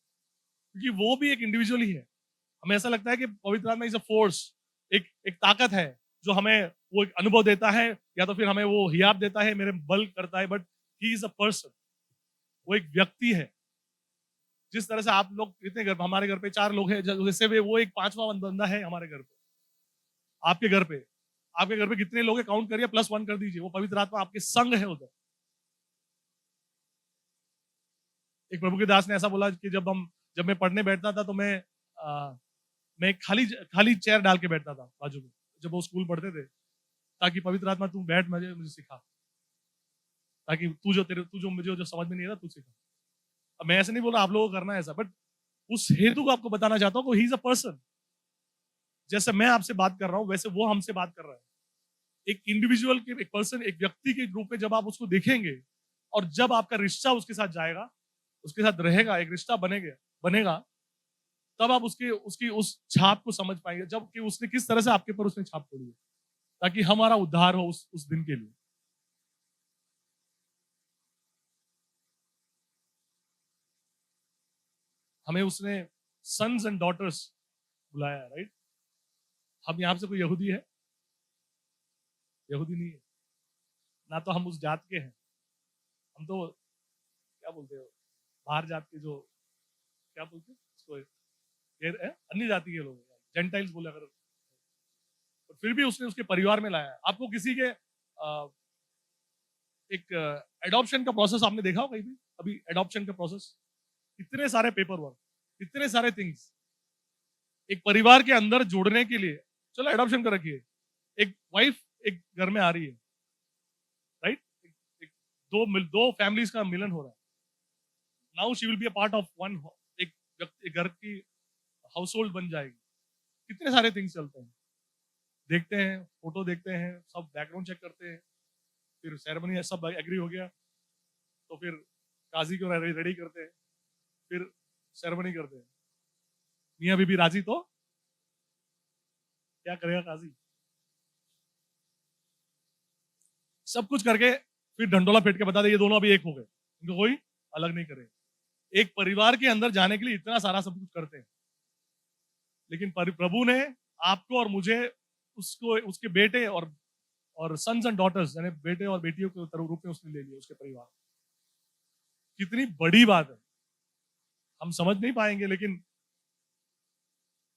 क्योंकि वो भी एक इंडिविजुअल ही है। हमें ऐसा लगता है कि पवित्र आत्मा इज अ फोर्स, एक ताकत है जो हमें वो एक अनुभव देता है, या तो फिर हमें वो हियाब देता है, मेरे बल करता है, but he is a person. वो एक व्यक्ति है। जिस तरह से आप लोग इतने घर, हमारे घर पे 4 लोग हैं, जैसे वो एक 5वां बंदा है हमारे घर पे। आपके घर पे कितने लोग हैं? काउंट करिए, +1 कर दीजिए। वो पवित्र आत्मा आपके संग है उधर। एक प्रभु के दास ने ऐसा बोला कि जब मैं पढ़ने बैठता था तो मैं खाली चेयर डाल के बैठता था बाजू में, जब वो स्कूल पढ़ते थे, ताकि पवित्र आत्मा तू बैठ, मुझे सिखा, ताकि तू जो मुझे जो समझ में नहीं आ रहा तू सिखा। अब मैं ऐसे नहीं बोल रहा आप लोगों को करना है ऐसा, बट उस हेतु को आपको बताना चाहता हूँ, ही इज अ पर्सन। जैसे मैं आपसे बात कर रहा हूँ वैसे वो हमसे बात कर रहा है। एक इंडिविजुअल के, एक पर्सन, एक व्यक्ति के रूप में जब आप उसको देखेंगे, और जब आपका रिश्ता उसके साथ जाएगा, उसके साथ रहेगा, एक रिश्ता बनेगा, तब आप उसकी उस छाप को समझ पाएंगे, जब कि उसने किस तरह से आपके ऊपर उसने छाप छोड़ी है, ताकि हमारा उद्धार हो उस दिन के लिए। हमें उसने सन्स एंड डॉटर्स बुलाया, राइट? हम यहां से कोई यहूदी है? यहूदी नहीं है ना, तो हम उस जात के हैं। हम तो क्या बोलते हो, बाहर जात के, जो क्या बोलते हैं उसको, अन्य जाति के लोग, जेंटाइल्स बोले अगर। तो फिर भी उसने उसके परिवार में लाया। आपको किसी के एक एडॉप्शन का प्रोसेस आपने देखा हो कहीं भी? अभी एडॉप्शन का प्रोसेस इतने सारे पेपर वर्क, इतने सारे थिंग्स एक परिवार के अंदर जोड़ने के लिए। चलो एडॉप्शन कर रखिए, एक वाइफ एक घर में आ रही है, राइट, दो फैमिलीज का मिलन हो रहा है। Now she will be a part of one, एक घर की हाउस होल्ड बन जाएगी। कितने सारे थिंग्स चलते हैं, देखते हैं, फोटो देखते हैं, सब बैकग्राउंड चेक करते हैं, फिर सेरेमनी सब एग्री हो गया तो फिर काजी को रेडी करते हैं, फिर सेरेमनी करते हैं। मियाँ बीबी राजी तो क्या करेगा काजी, सब कुछ करके फिर ढंडोला फेंट के बता दे ये दोनों अभी एक हो गए, इनको कोई अलग नहीं करे। एक परिवार के अंदर जाने के लिए इतना सारा सब कुछ करते हैं, लेकिन प्रभु ने आपको और मुझे उसको उसके बेटे और सन्स एंड डॉटर्स यानी बेटे और बेटियों के रूप में उसने ले लिया, उसके परिवार। कितनी बड़ी बात है, हम समझ नहीं पाएंगे, लेकिन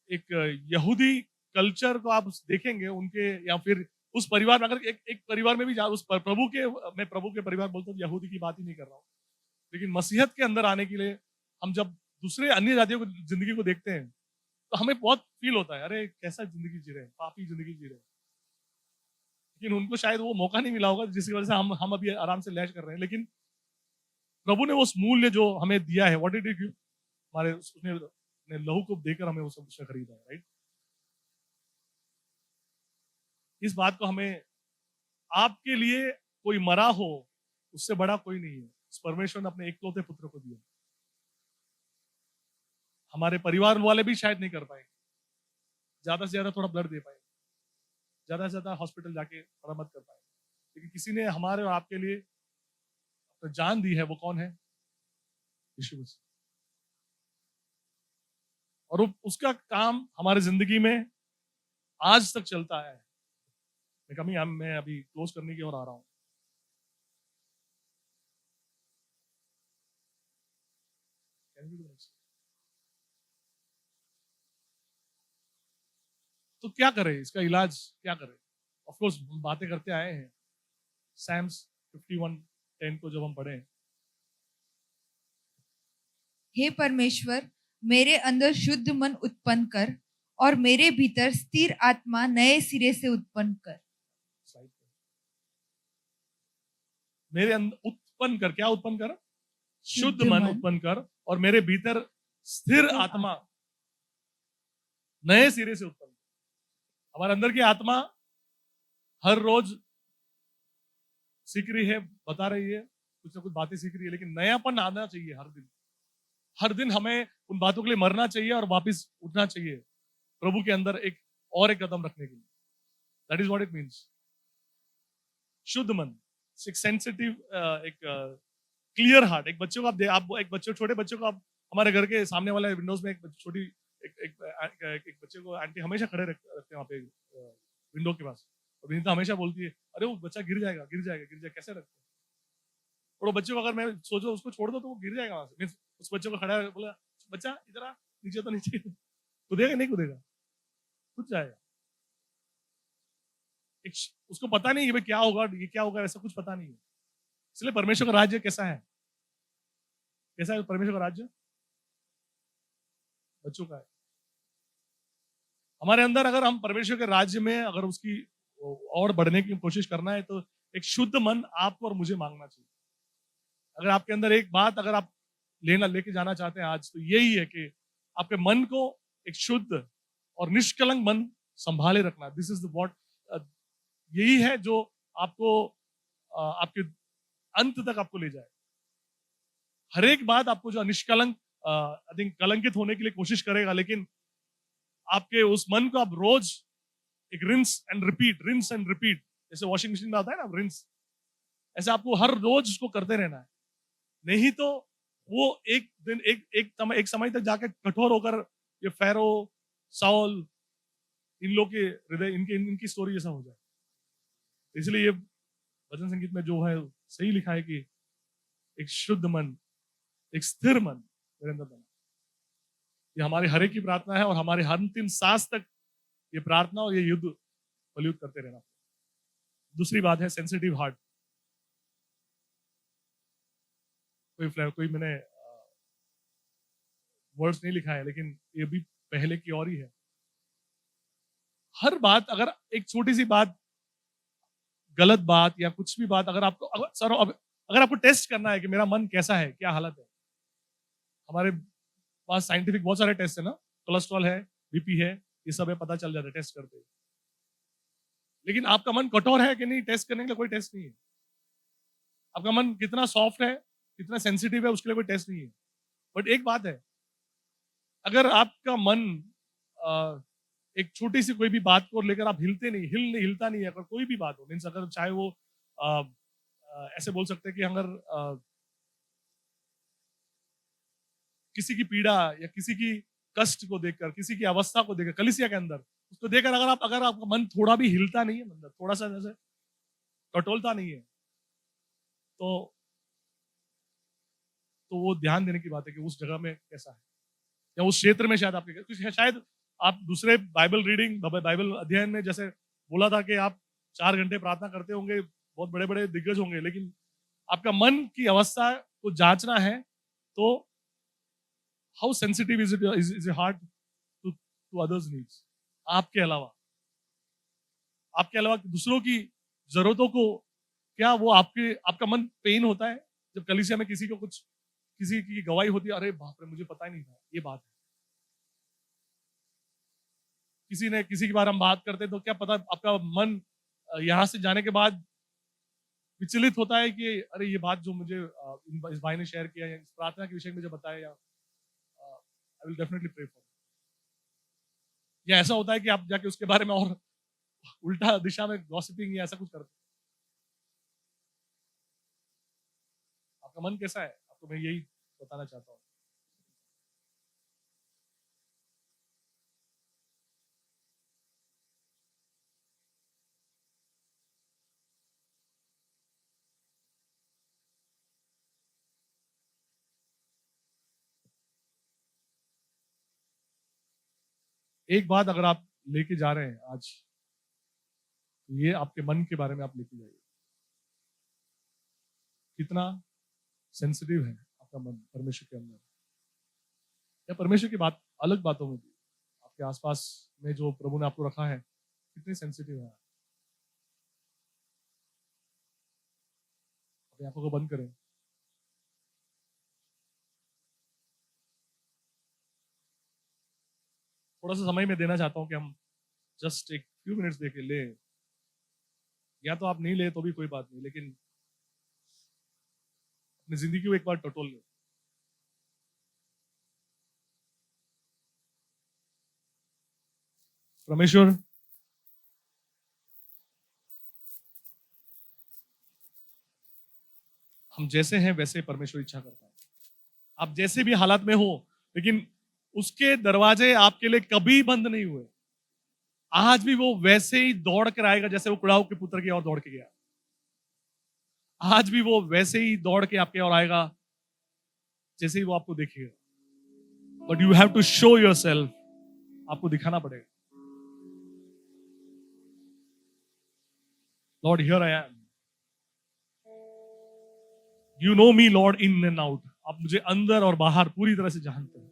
एक यहूदी कल्चर को आप देखेंगे उनके, या फिर उस परिवार में अगर एक परिवार में भी उस प्रभु के, मैं प्रभु के परिवार बोलता हूँ, यहूदी की बात ही नहीं कर रहा हूँ, लेकिन मसीहत के अंदर आने के लिए हम जब दूसरे अन्य जातियों की जिंदगी को देखते हैं तो हमें बहुत फील होता है, अरे कैसा जिंदगी जी रहे हैं, पापी जिंदगी जी रहे हैं। लेकिन उनको शायद वो मौका नहीं मिला होगा जिसकी वजह से हम अभी आराम से लैश कर रहे हैं। लेकिन प्रभु ने उस मूल्य जो हमें दिया है, व्हाट डिड ही गिव, हमारे उसने लहू को देकर हमें वो सब उसने खरीदा है, राइट। इस बात को हमें, आपके लिए कोई मरा हो उससे बड़ा कोई नहीं है, उस परमेश्वर ने अपने एकलौते पुत्र को दिया। हमारे परिवार वाले भी शायद नहीं कर पाएंगे, ज्यादा से ज्यादा थोड़ा ब्लड दे पाएंगे, ज्यादा से ज्यादा हॉस्पिटल जाके थोड़ा मत कर पाएंगे, लेकिन किसी ने हमारे और आपके लिए तो जान दी है। वो कौन है? यीशु मसीह। और उसका काम हमारे जिंदगी में आज तक चलता है। मैं अभी क्लोज करने की ओर आ रहा हूं। तो क्या करें, इसका इलाज क्या करें? ऑफ कोर्स हम बातें करते आए हैं, सैम्स 51:10 को जब हम पढ़े, हे परमेश्वर, मेरे अंदर शुद्ध मन उत्पन्न कर और मेरे भीतर स्थिर आत्मा नए सिरे से उत्पन्न कर। मेरे अंदर उत्पन्न कर, क्या उत्पन्न कर? शुद्ध शुद्ध मन मन। उत्पन्न कर और मेरे भीतर स्थिर आत्मा नए सिरे से उत्पन्न कर। हमारे अंदर की आत्मा हर रोज सीख रही है, बता रही है, कुछ ना कुछ बातें सीख रही है, लेकिन नयापन आना चाहिए हर दिन। हर दिन हमें उन बातों के लिए मरना चाहिए और वापस उठना चाहिए प्रभु के अंदर एक कदम रखने के लिए। That is what it means. शुद्ध मन, एक सेंसिटिव, एक क्लियर हार्ट। एक बच्चे को आप एक बच्चे, छोटे बच्चे को आप हमारे घर के सामने वाले विंडोज में एक छोटी एक बच्चे को आंटी हमेशा खड़े रखते हैं वहाँ पे विंडो के पास, और विनीता हमेशा बोलती है अरे वो बच्चा गिर जाएगा गिर जाएगा गिर जाएगा, कैसे रखते हैं? और वो बच्चे को अगर मैं सोचो उसको छोड़ दो तो वो गिर जाएगा वहां से। उस बच्चे को खड़ा बोला बच्चा इधर आ, नीचे तो नीचे कूदेगा नहीं कूदेगा, कूद जाएगा। उसको पता नहीं है क्या होगा, ये क्या होगा, ऐसा कुछ पता नहीं है। इसलिए परमेश्वर का राज्य कैसा है? कैसा है परमेश्वर का राज्य? बच्चों का है। हमारे अंदर अगर हम परमेश्वर के राज्य में अगर उसकी और बढ़ने की कोशिश करना है तो एक शुद्ध मन आपको और मुझे मांगना चाहिए। अगर आपके अंदर एक बात अगर आप लेके जाना चाहते हैं आज, तो यही है कि आपके मन को एक शुद्ध और निष्कलंक मन संभाले रखना। दिस इज द व्हाट, यही है जो आपको आपके अंत तक आपको ले जाए। हर एक बात आपको जो निष्कलंक, आई थिंक कलंकित होने के लिए कोशिश करेगा, लेकिन आपके उस मन को आप रोज एक रिंस एंड रिपीट, जैसे वॉशिंग मशीन में आता है ना रिंस, ऐसे आपको हर रोज उसको करते रहना है। नहीं तो वो एक दिन एक समय तक जाके कठोर होकर ये फैरो, साउल, इन लोग के हृदय इनकी स्टोरी जैसा हो जाए। इसलिए ये भजन संगीत में जो है सही लिखा है कि एक शुद्ध मन, एक स्थिर मन मेरे अंदर बना। ये हमारे हर एक की प्रार्थना है और हमारे हर अंतिम सांस तक ये प्रार्थना और ये युद्ध बलयुद्ध करते रहना। दूसरी बात है सेंसिटिव हार्ट। कोई मैंने वर्ड्स नहीं लिखा है, लेकिन ये भी पहले की और ही है। हर बात, अगर एक छोटी सी बात, गलत बात या कुछ भी बात, अगर आपको अगर आपको टेस्ट करना है कि मेरा मन कैसा है, क्या हालत है, हमारे पास साइंटिफिक बहुत सारे टेस्ट है ना, कोलेस्ट्रॉल है, बीपी है, ये सब है, पता चल जाता है टेस्ट करते हैं। लेकिन आपका मन कठोर है कि नहीं, टेस्ट करने के लिए कोई टेस्ट नहीं है। आपका मन कितना सॉफ्ट है, कितना सेंसिटिव है, उसके लिए कोई टेस्ट नहीं है। बट एक बात है, अगर आपका मन एक छोटी सी कोई भी बात को लेकर आप हिलता नहीं है, अगर कोई भी बात हो, मीन्स अगर चाहे वो ऐसे बोल सकते हैं कि अगर किसी की पीड़ा या किसी की कष्ट को देखकर, किसी की अवस्था को देखकर, कलीसिया के अंदर उसको देखकर अगर आपका मन थोड़ा भी हिलता नहीं है, मतलब थोड़ा सा जैसे टटोलता नहीं है, तो वो ध्यान देने की बात है कि उस जगह में कैसा है, या उस क्षेत्र में शायद आपके, शायद आप दूसरे बाइबल रीडिंग, बाइबल अध्ययन में जैसे बोला था कि आप 4 घंटे प्रार्थना करते होंगे, बहुत बड़े बड़े दिग्गज होंगे, लेकिन आपका मन की अवस्था को जांचना है, तो how sensitive is it heart to others needs, आपके अलावा दूसरों की जरूरतों को, क्या वो आपका मन पेन होता है जब कलीसिया में किसी की गवाही होती है, अरे बाप रे, मुझे पता ही नहीं था ये बात है। किसी के बारे में हम बात करते हैं तो क्या पता आपका मन यहां से जाने के बाद विचलित होता है कि अरे ये बात जो मुझे इस भाई ने शेयर किया, या इस प्रार्थना के विषय में जो बताया, या I will definitely pray for. या ऐसा होता है कि आप जाके उसके बारे में और उल्टा दिशा में गॉसिपिंग या ऐसा कुछ करते हैं। आपका मन कैसा है, आपको मैं यही बताना चाहता हूँ। एक बात अगर आप लेके जा रहे हैं आज, तो ये आपके मन के बारे में आप लेके जाइए, कितना सेंसिटिव है आपका मन परमेश्वर के अंदर, या परमेश्वर की बात अलग बातों में भी, आपके आसपास में जो प्रभु ने आपको रखा है, कितनी सेंसिटिव है। अपनी आंखों को बंद करें, थोड़ा सा समय में देना चाहता हूं कि हम जस्ट एक फ्यू मिनट्स दे के ले, या तो आप नहीं ले तो भी कोई बात नहीं, लेकिन अपनी जिंदगी को एक बार टटोल ले। परमेश्वर, हम जैसे हैं वैसे परमेश्वर इच्छा करता है। आप जैसे भी हालात में हो, लेकिन उसके दरवाजे आपके लिए कभी बंद नहीं हुए। आज भी वो वैसे ही दौड़ कर आएगा जैसे वो कुड़ाऊ के पुत्र की ओर दौड़ के गया। आज भी वो वैसे ही दौड़ के आपके ओर आएगा जैसे ही वो आपको देखेगा। But you have to show yourself, आपको दिखाना पड़ेगा। Lord, here I am, you know me Lord in and out. आप मुझे अंदर और बाहर पूरी तरह से जानते हैं।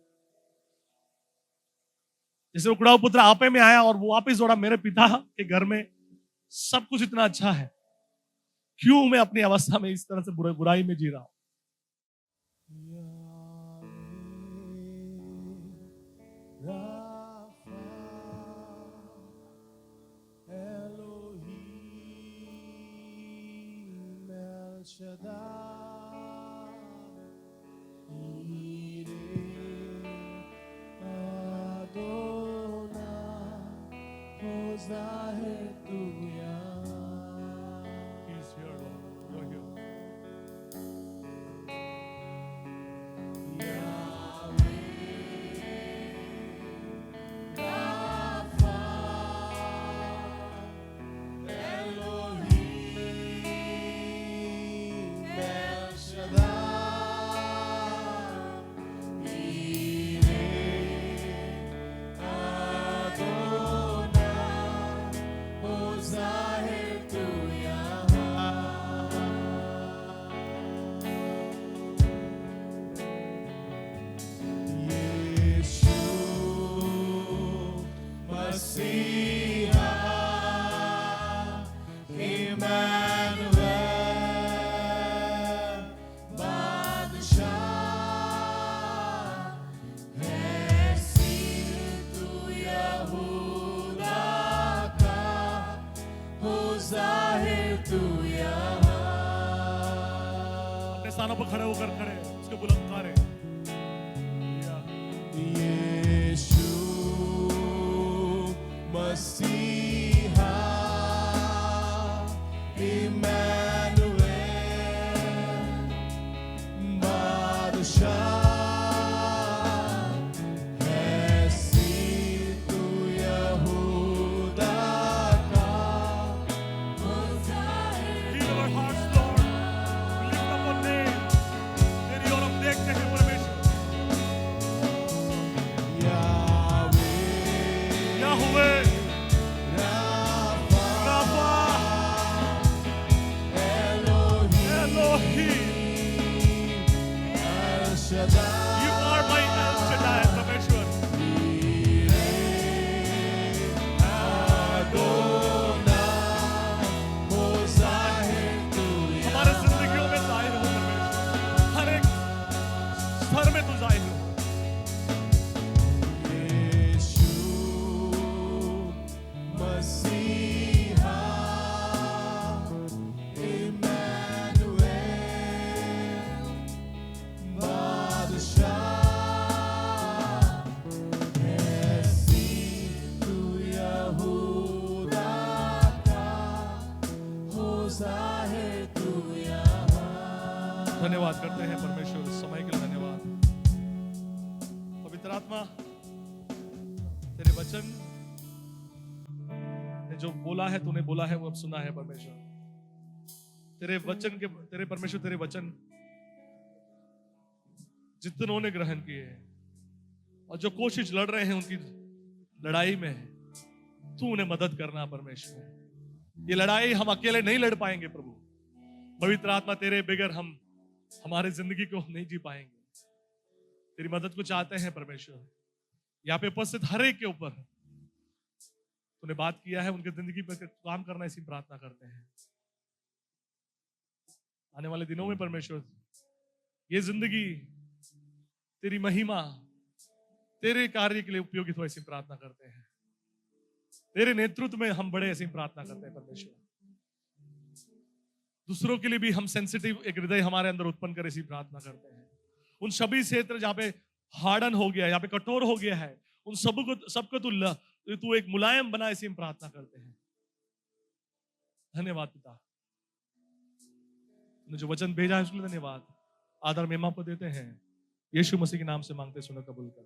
जैसे वो कुड़ाऊ पुत्र आपे में आया और वो वापस दौड़ा, मेरे पिता के घर में सब कुछ इतना अच्छा है, क्यों मैं अपनी अवस्था में इस तरह से बुराई में जी रहा हूं। He's here, Lord. You're here. Elohim, अपने स्थानों पर खड़े होकर खड़े उसके बुलंद पुकारे। यीशु मसीहा इम्मानुएल बादशाह Heal our hearts, Lord. We lift up our name. तेरी ओर हम देखते हैं परमेश्वर। Yahweh, Rapha, Elohim. You are my El Shaddai, परमेश्वर। हमारे जिंदगियों में जाहिर हो परमेश्वर, हर एक स्तर में तू जाहिर हो। यीशु मसीहा इम्मानुएल बादशाह ऐसी तू यहूदा का हो जाहिर तू यहाँ। धन्यवाद करते हैं परमेश्वर, इस समय के लिए धन्यवाद। पवित्र आत्मा, तेरे वचन ने जो बोला है, तूने बोला है वो अब सुना है परमेश्वर। तेरे परमेश्वर तेरे वचन जितनों ने ग्रहण किए हैं और जो कोशिश लड़ रहे हैं उनकी लड़ाई में तू उन्हें मदद करना परमेश्वर। ये लड़ाई हम अकेले नहीं लड़ पाएंगे प्रभु। पवित्र आत्मा, तेरे बगैर हम हमारी जिंदगी को नहीं जी पाएंगे। तेरी मदद को चाहते हैं परमेश्वर। यहाँ पे उपस्थित हर एक के ऊपर तूने बात किया है, उनकी जिंदगी पर काम करना, इसी प्रार्थना करते हैं। आने वाले दिनों में परमेश्वर ये जिंदगी तेरी महिमा, तेरे कार्य के लिए उपयोगित हो, ऐसी प्रार्थना करते हैं। तेरे नेतृत्व में हम बड़े, ऐसी प्रार्थना करते हैं परमेश्वर। दूसरों के लिए भी हम सेंसिटिव एक हृदय हमारे अंदर उत्पन्न कर, ऐसी प्रार्थना करते हैं। उन सभी क्षेत्र जहां पे हार्डन हो गया है, यहाँ पे कठोर हो गया है, उन सबको तू एक मुलायम बना, ऐसी हम प्रार्थना करते हैं। धन्यवाद पिता, तूने जो वचन भेजा है उसके लिए धन्यवाद। आदर महिमा को देते हैं, यीशु मसीह के नाम से मांगते, सुनो, कबूल कर।